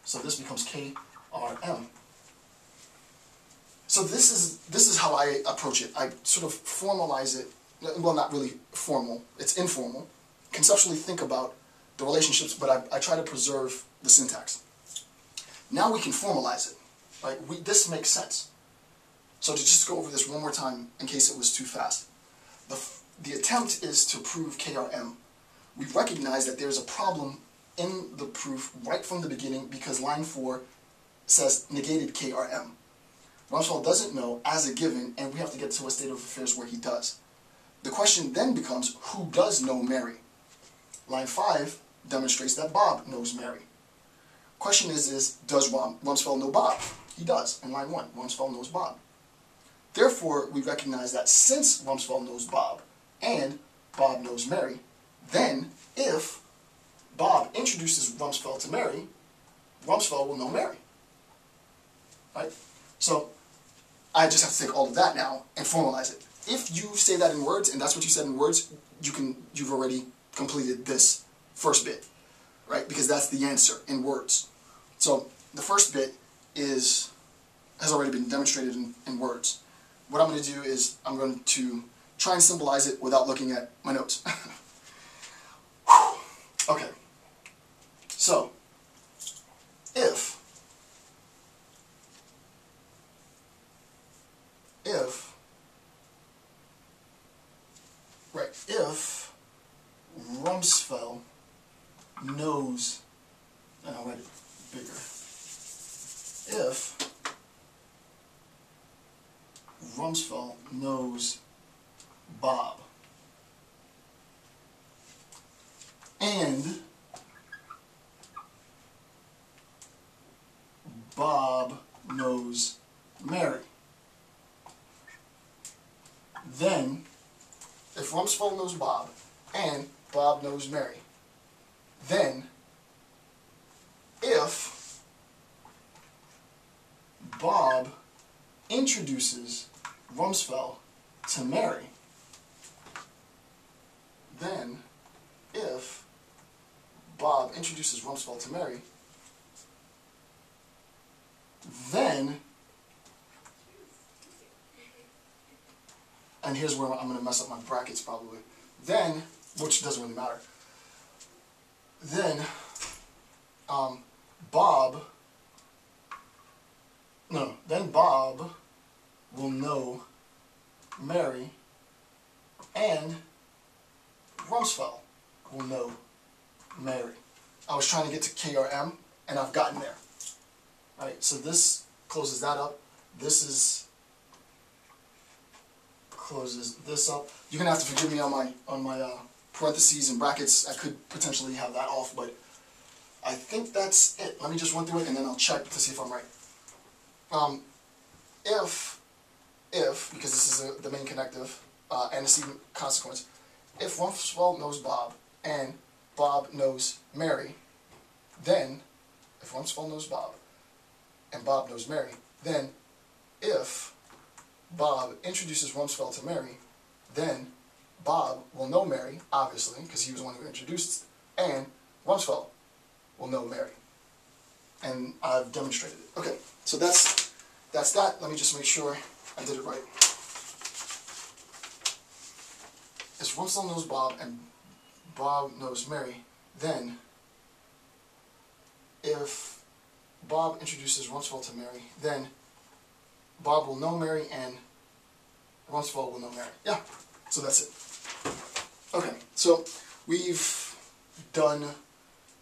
So this becomes KRM. So this is how I approach it. I sort of formalize it, well, not really formal, it's informal. Conceptually think about the relationships, but I try to preserve the syntax. Now we can formalize it, right? This makes sense. So to just go over this one more time in case it was too fast. The attempt is to prove KRM. We recognize that there's a problem in the proof right from the beginning because line 4 says negated KRM. Rumsfeld doesn't know as a given, and we have to get to a state of affairs where he does. The question then becomes, who does know Mary? Line 5 demonstrates that Bob knows Mary. Question is does Rumsfeld know Bob? He does, in line 1. Rumsfeld knows Bob. Therefore, we recognize that since Rumsfeld knows Bob and Bob knows Mary, then if Bob introduces Rumsfeld to Mary, Rumsfeld will know Mary. Right? So, I just have to take all of that now and formalize it. If you say that in words, and that's what you said in words, you've already completed this first bit, right? Because that's the answer in words. So the first bit has already been demonstrated in words. What I'm going to do is I'm going to try and symbolize it without looking at my notes. Okay. So if Rumsfeld knows, and I'll write it bigger, if Rumsfeld knows Bob and Bob knows Mary, then if Rumsfeld knows Bob and Bob knows Mary, then if Bob introduces Rumsfeld to Mary, then if Bob introduces Rumsfeld to Mary, then, and here's where I'm going to mess up my brackets probably, then, which doesn't really matter, then Bob will know Mary and Rumsfeld will know Mary. I was trying to get to KRM and I've gotten there. Alright, so this closes that up. Closes this up. You're gonna have to forgive me on my parentheses and brackets. I could potentially have that off, but I think that's it. Let me just run through it and then I'll check to see if I'm right. If because this is the main connective, antecedent consequence, if Rumsfeld knows Bob and Bob knows Mary, then, if Rumsfeld knows Bob and Bob knows Mary, then if Bob introduces Rumsfeld to Mary, then Bob will know Mary, obviously, because he was the one who introduced, and Rumsfeld will know Mary. And I've demonstrated it. Okay, so that's that. Let me just make sure I did it right. If Rumsfeld knows Bob and Bob knows Mary, then if Bob introduces Rumsfeld to Mary, then Bob will know Mary and Rumsfeld will know Mary. Yeah, so that's it. Okay, so we've done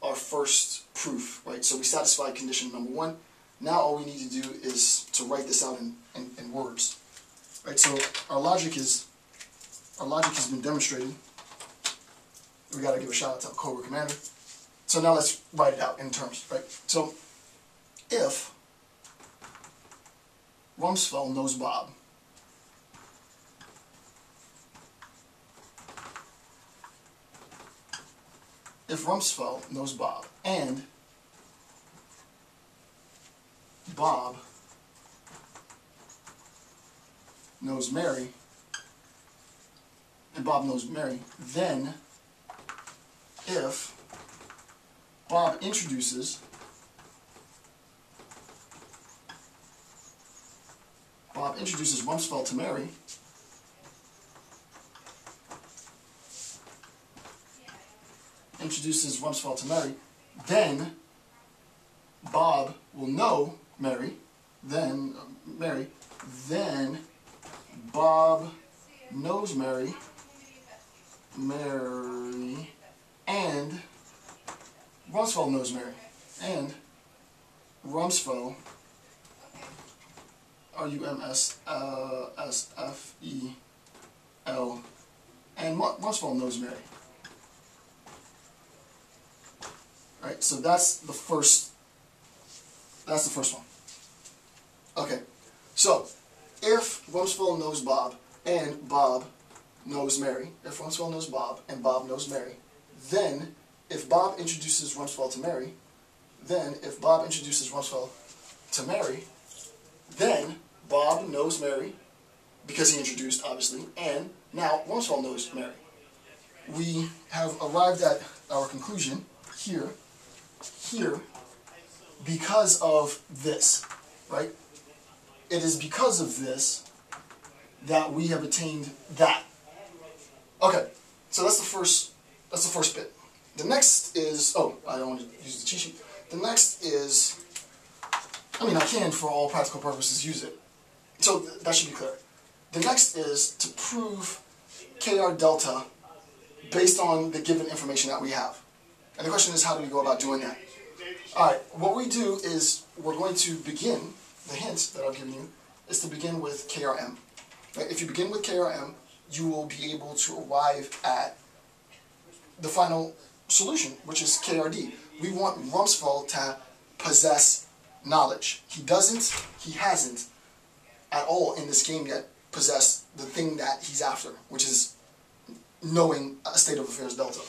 our first proof, right? So we satisfied condition number 1. Now all we need to do is to write this out in words, right? So our logic has been demonstrated. We got to give a shout out to Cobra Commander. So now let's write it out in terms, right? So if Rumsfeld knows Bob, if Rumsfeld knows Bob and Bob knows Mary, then if Bob introduces Rumsfeld to Mary, then Bob will know Mary, then Bob knows Mary, and Rumsfeld knows Mary, and Rumsfeld Rumsfel, and Rumsfel knows Mary. Right, so that's the first one. Okay, so if Rumsfel knows Bob and Bob knows Mary, if Rumsfel knows Bob and Bob knows Mary, then if Bob introduces Rumsfel to Mary, then if Bob introduces Rumsfel to Mary, then Bob knows Mary because he introduced, obviously, and now Rumsfel knows Mary. We have arrived at our conclusion here, because of this, right? It is because of this that we have attained that. Okay, so that's the first bit. The next is, oh, I don't want to use the cheat sheet. The next is, I mean, I can for all practical purposes use it. So that should be clear. The next is to prove KR delta based on the given information that we have. And the question is, how do we go about doing that? Alright, what we do is we're going to begin, the hint that I've given you, is to begin with KRM. Right? If you begin with KRM, you will be able to arrive at the final solution, which is KRD. We want Rumsfel to possess knowledge. He hasn't at all in this game yet possessed the thing that he's after, which is knowing a state of affairs delta.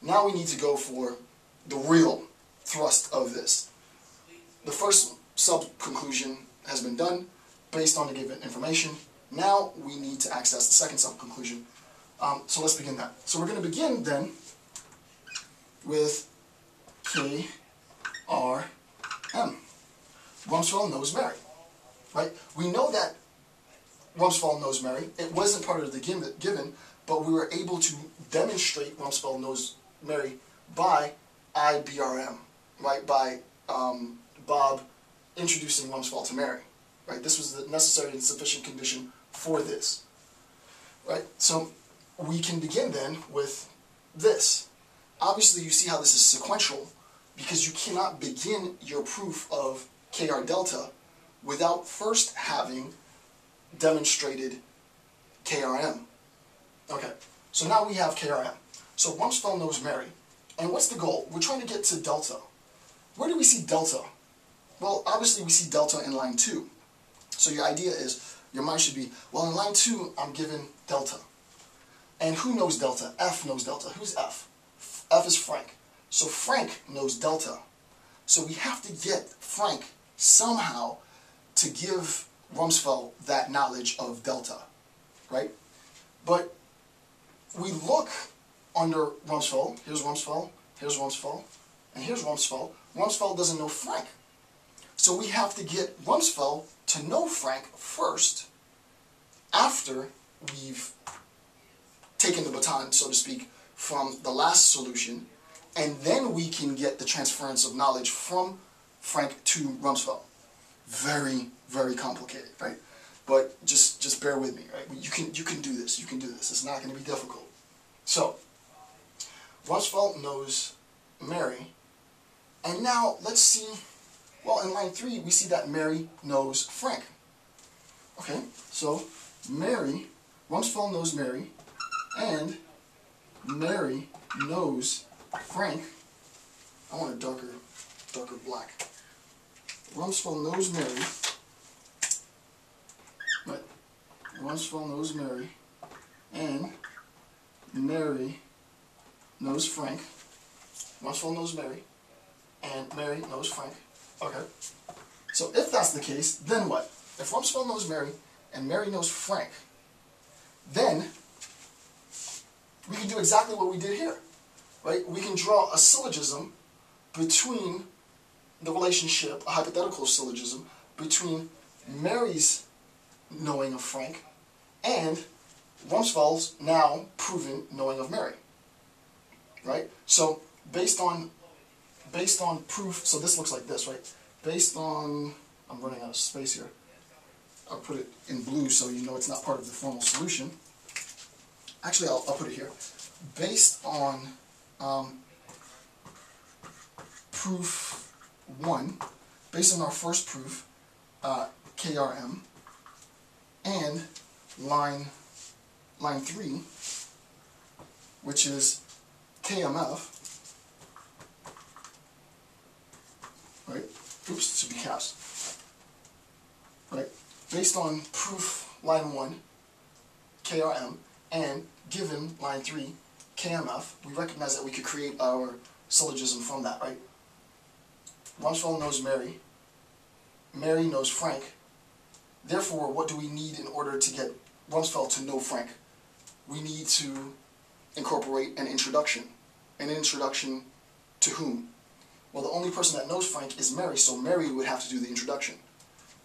Now we need to go for the real thrust of this. The first sub-conclusion has been done based on the given information. Now we need to access the second sub-conclusion. So let's begin that. So we're going to begin then with KRM. Rumsfel knows Mary. Right? We know that Rumsfel knows Mary. It wasn't part of the given, but we were able to demonstrate Rumsfel knows Mary by IBRM, right? By Bob introducing Rumsfel to Mary. Right? This was the necessary and sufficient condition for this. Right? So we can begin then with this. Obviously, you see how this is sequential because you cannot begin your proof of KR delta without first having demonstrated KRM. Okay, so now we have KRM. So Rumsfel knows Mary. And what's the goal? We're trying to get to delta. Where do we see delta? Well, obviously we see delta in line 2. So your idea is, your mind should be, well, in line 2, I'm given delta. And who knows delta? F knows delta. Who's F? F is Frank. So Frank knows delta. So we have to get Frank somehow to give Rumsfel that knowledge of delta, right? But we look under Rumsfel. Here's Rumsfel, and here's Rumsfel. Rumsfel doesn't know Frank. So we have to get Rumsfel to know Frank first, after we've taken the baton, so to speak, from the last solution, and then we can get the transference of knowledge from Frank to Rumsfel. Very, very complicated, right? But just bear with me, right? You can do this. You can do this. It's not going to be difficult. So Rumsfel knows Mary, and now let's see. Well, in line 3, we see that Mary knows Frank. Okay, so Rumsfel knows Mary, and Mary knows Frank. I want a darker black. Rumsfel knows Mary. Right. Rumsfel knows Mary, and Mary knows Frank. Rumsfel knows Mary, and Mary knows Frank. Okay. So if that's the case, then what? If Rumsfel knows Mary, and Mary knows Frank, then we can do exactly what we did here, right? We can draw a syllogism between the relationship, a hypothetical syllogism, between Mary's knowing of Frank and Rumsfel's now proven knowing of Mary, right? So based on proof, so this looks like this, right? Based on, I'm running out of space here. I'll put it in blue so you know it's not part of the formal solution. Actually, I'll put it here. Based on proof 1, based on our first proof, KRM, and line 3, which is KMF, right? Oops, it should be caps, right? Based on proof line 1, KRM, and given line 3, KMF, we recognize that we could create our syllogism from that, right? Rumsfeld knows Mary. Mary knows Frank. Therefore, what do we need in order to get Rumsfeld to know Frank? We need to incorporate an introduction. An introduction to whom? Well, the only person that knows Frank is Mary, so Mary would have to do the introduction,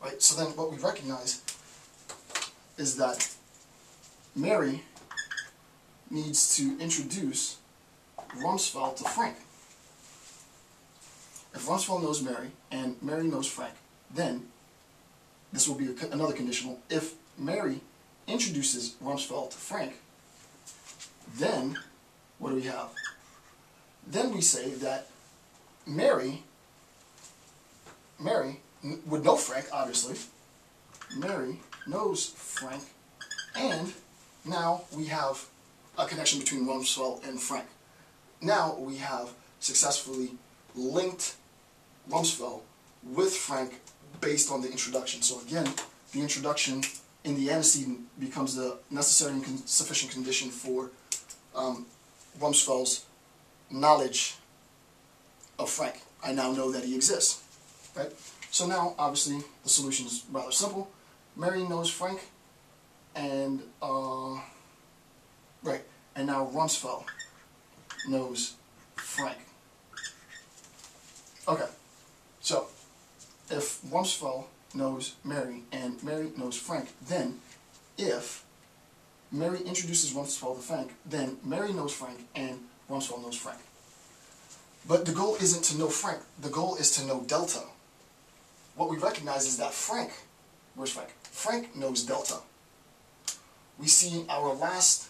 right? So then what we recognize is that Mary needs to introduce Rumsfeld to Frank. If Rumsfeld knows Mary and Mary knows Frank, then this will be another conditional. If Mary introduces Rumsfeld to Frank, then what do we have? Then we say that Mary would know Frank, obviously. Mary knows Frank, and now we have a connection between Rumsfeld and Frank. Now we have successfully linked Rumsfeld with Frank based on the introduction. So again, the introduction in the antecedent becomes the necessary and sufficient condition for Rumsfeld's knowledge of Frank. I now know that he exists, right? So now, obviously, the solution is rather simple. Mary knows Frank, and right, and now Rumsfeld knows Frank. Okay, so if Rumsfeld knows Mary and Mary knows Frank, then if Mary introduces Rumsfeld to Frank, then Mary knows Frank and Rumsfeld knows Frank. But the goal isn't to know Frank, the goal is to know delta. What we recognize is that Frank, where's Frank? Frank knows delta. We see our last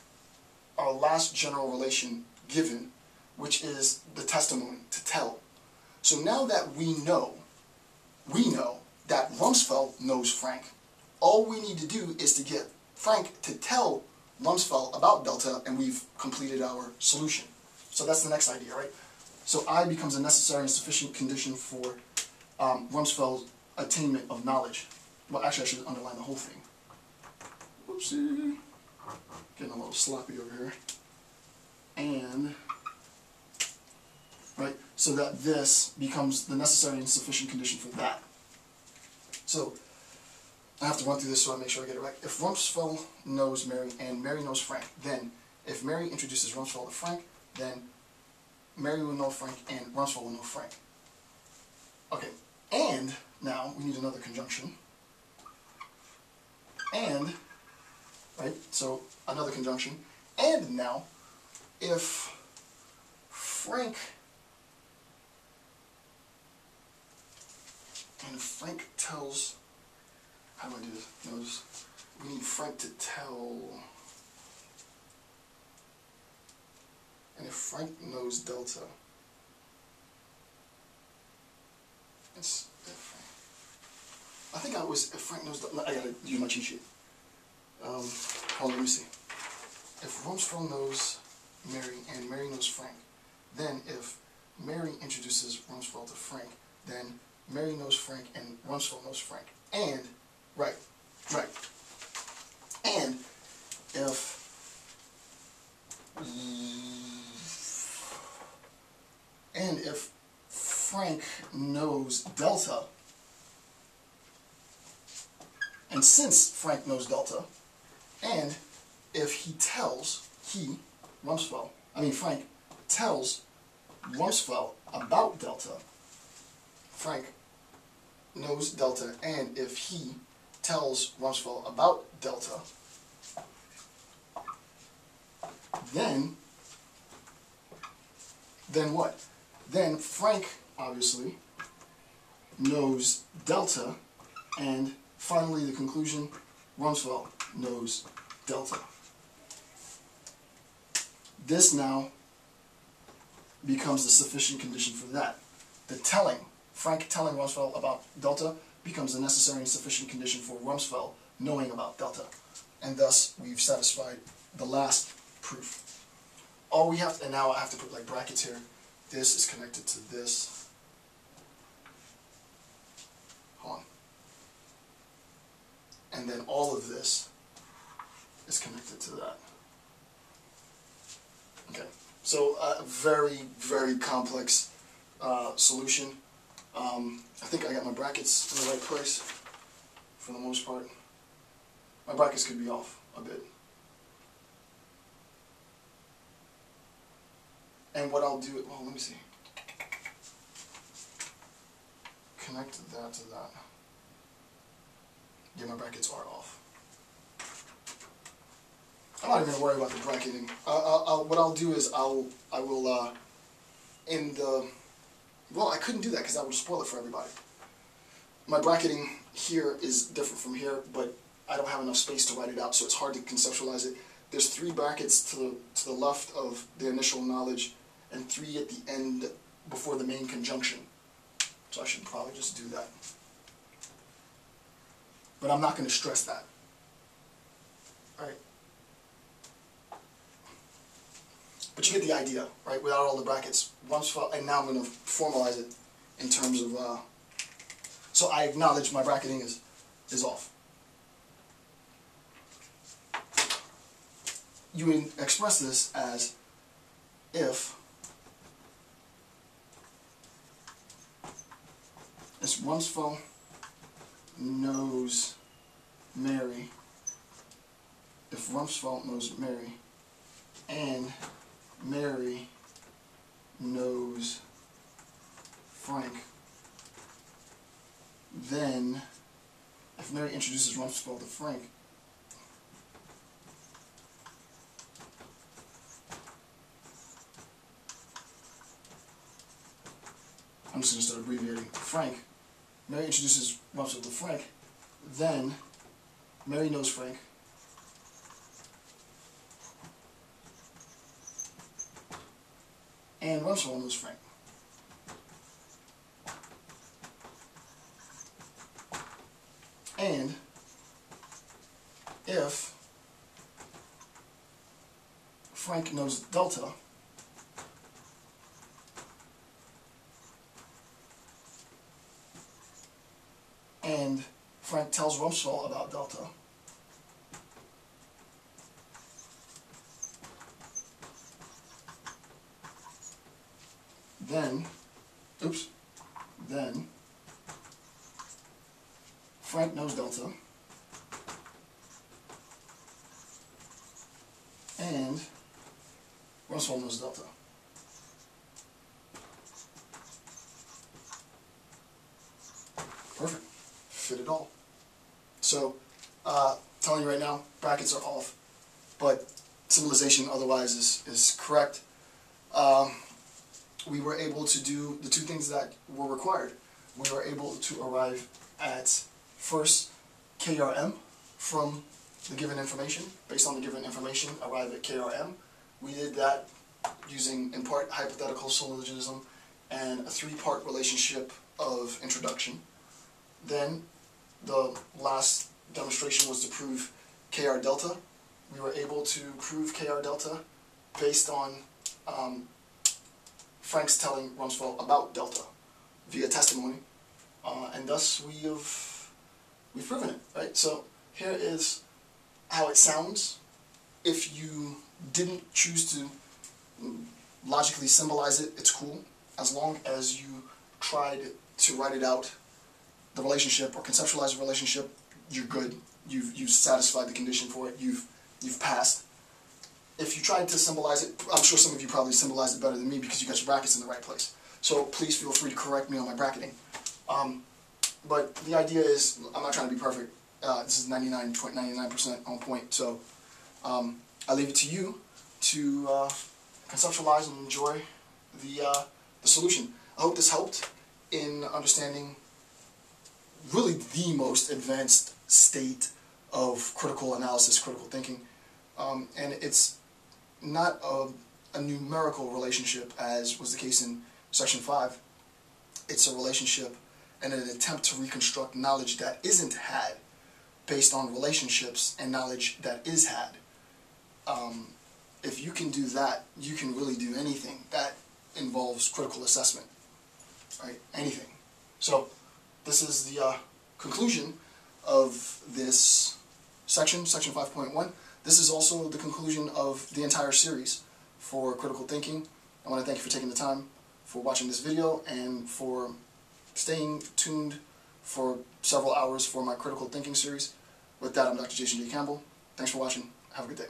general relation given, which is the testimony, to tell. So now that we know that Rumsfeld knows Frank, all we need to do is to get Frank to tell Rumsfeld about delta, and we've completed our solution. So that's the next idea, right? So I becomes a necessary and sufficient condition for Rumsfeld's attainment of knowledge. Well, actually, I should underline the whole thing. Whoopsie. Getting a little sloppy over here. And, right, so that this becomes the necessary and sufficient condition for that. So, I have to run through this so I make sure I get it right. If Rumsfeld knows Mary and Mary knows Frank, then if Mary introduces Rumsfeld to Frank, then Mary will know Frank and Rumsfeld will know Frank. Okay, and now we need another conjunction. And, right, so another conjunction. And now, if Frank tells, how do I do this? Notice, we need Frank to tell, and if Frank knows delta, I think if Frank knows delta, I gotta use my cheat sheet. Hold on, let me see. If Rumsfeld knows Mary and Mary knows Frank, then if Mary introduces Rumsfeld to Frank, then Mary knows Frank and Rumsfeld knows Frank. And, right. And if Frank knows delta, and since Frank knows delta, and if Frank tells Rumsfeld about delta, Frank knows delta, and if he tells Rumsfeld about delta, then what? Then Frank, obviously, knows delta, and finally the conclusion, Rumsfeld knows delta. This now becomes the sufficient condition for that. The telling, Frank telling Rumsfeld about delta, becomes the necessary and sufficient condition for Rumsfeld knowing about delta. And thus, we've satisfied the last proof. All we have, and now I have to put like brackets here. This is connected to this. Hold on. And then all of this is connected to that. Okay, so a very, very complex solution. I think I got my brackets in the right place for the most part. My brackets could be off a bit. And what I'll do, well, let me see. Connect that to that. Yeah, my brackets are off. I'm not even going to worry about the bracketing. What I'll do is I will in the, well, I couldn't do that because that would spoil it for everybody. My bracketing here is different from here, but I don't have enough space to write it out, so it's hard to conceptualize it. There's 3 brackets to the left of the initial knowledge, and 3 at the end before the main conjunction. So I should probably just do that. But I'm not going to stress that. Alright. But you get the idea, right? Without all the brackets. And now I'm going to formalize it in terms of... so I acknowledge my bracketing is off. You express this as if this Rumsfeld knows Mary, if Rumsfeld knows Mary, and Mary knows Frank, then if Mary introduces Rumsfeld to Frank, I'm just going to start abbreviating. Frank, Mary introduces Rumsfeld to Frank, then Mary knows Frank, and Rumsfeld knows Frank. And if Frank knows delta, and Frank tells Rumsfeld about delta, then Frank knows delta, and Rumsfeld knows delta. Perfect. Fit it all. So, telling you right now, brackets are off, but symbolization otherwise is correct. We were able to do the 2 things that were required. We were able to arrive at first KRM from the given information. Based on the given information, arrive at KRM. We did that using, in part, hypothetical syllogism and a 3-part relationship of introduction. Then the last demonstration was to prove KR delta. We were able to prove KR delta based on Frank's telling Rumsfeld about delta via testimony, and thus we've proven it, right? So here is how it sounds. If you didn't choose to logically symbolize it, it's cool, as long as you tried to write it out, the relationship, or conceptualize the relationship, you're good. You've satisfied the condition for it. You've passed. If you tried to symbolize it, I'm sure some of you probably symbolized it better than me because you got your brackets in the right place. So please feel free to correct me on my bracketing. But the idea is, I'm not trying to be perfect. This is 99.99% on point. So I leave it to you to conceptualize and enjoy the solution. I hope this helped in understanding really the most advanced state of critical analysis, critical thinking. And it's not a numerical relationship, as was the case in Section 5. It's a relationship and an attempt to reconstruct knowledge that isn't had based on relationships and knowledge that is had. If you can do that, you can really do anything that involves critical assessment, right? Anything. So this is the conclusion of this section 5.1. This is also the conclusion of the entire series for critical thinking. I want to thank you for taking the time for watching this video and for staying tuned for several hours for my critical thinking series. With that, I'm Dr. Jason J. Campbell. Thanks for watching. Have a good day.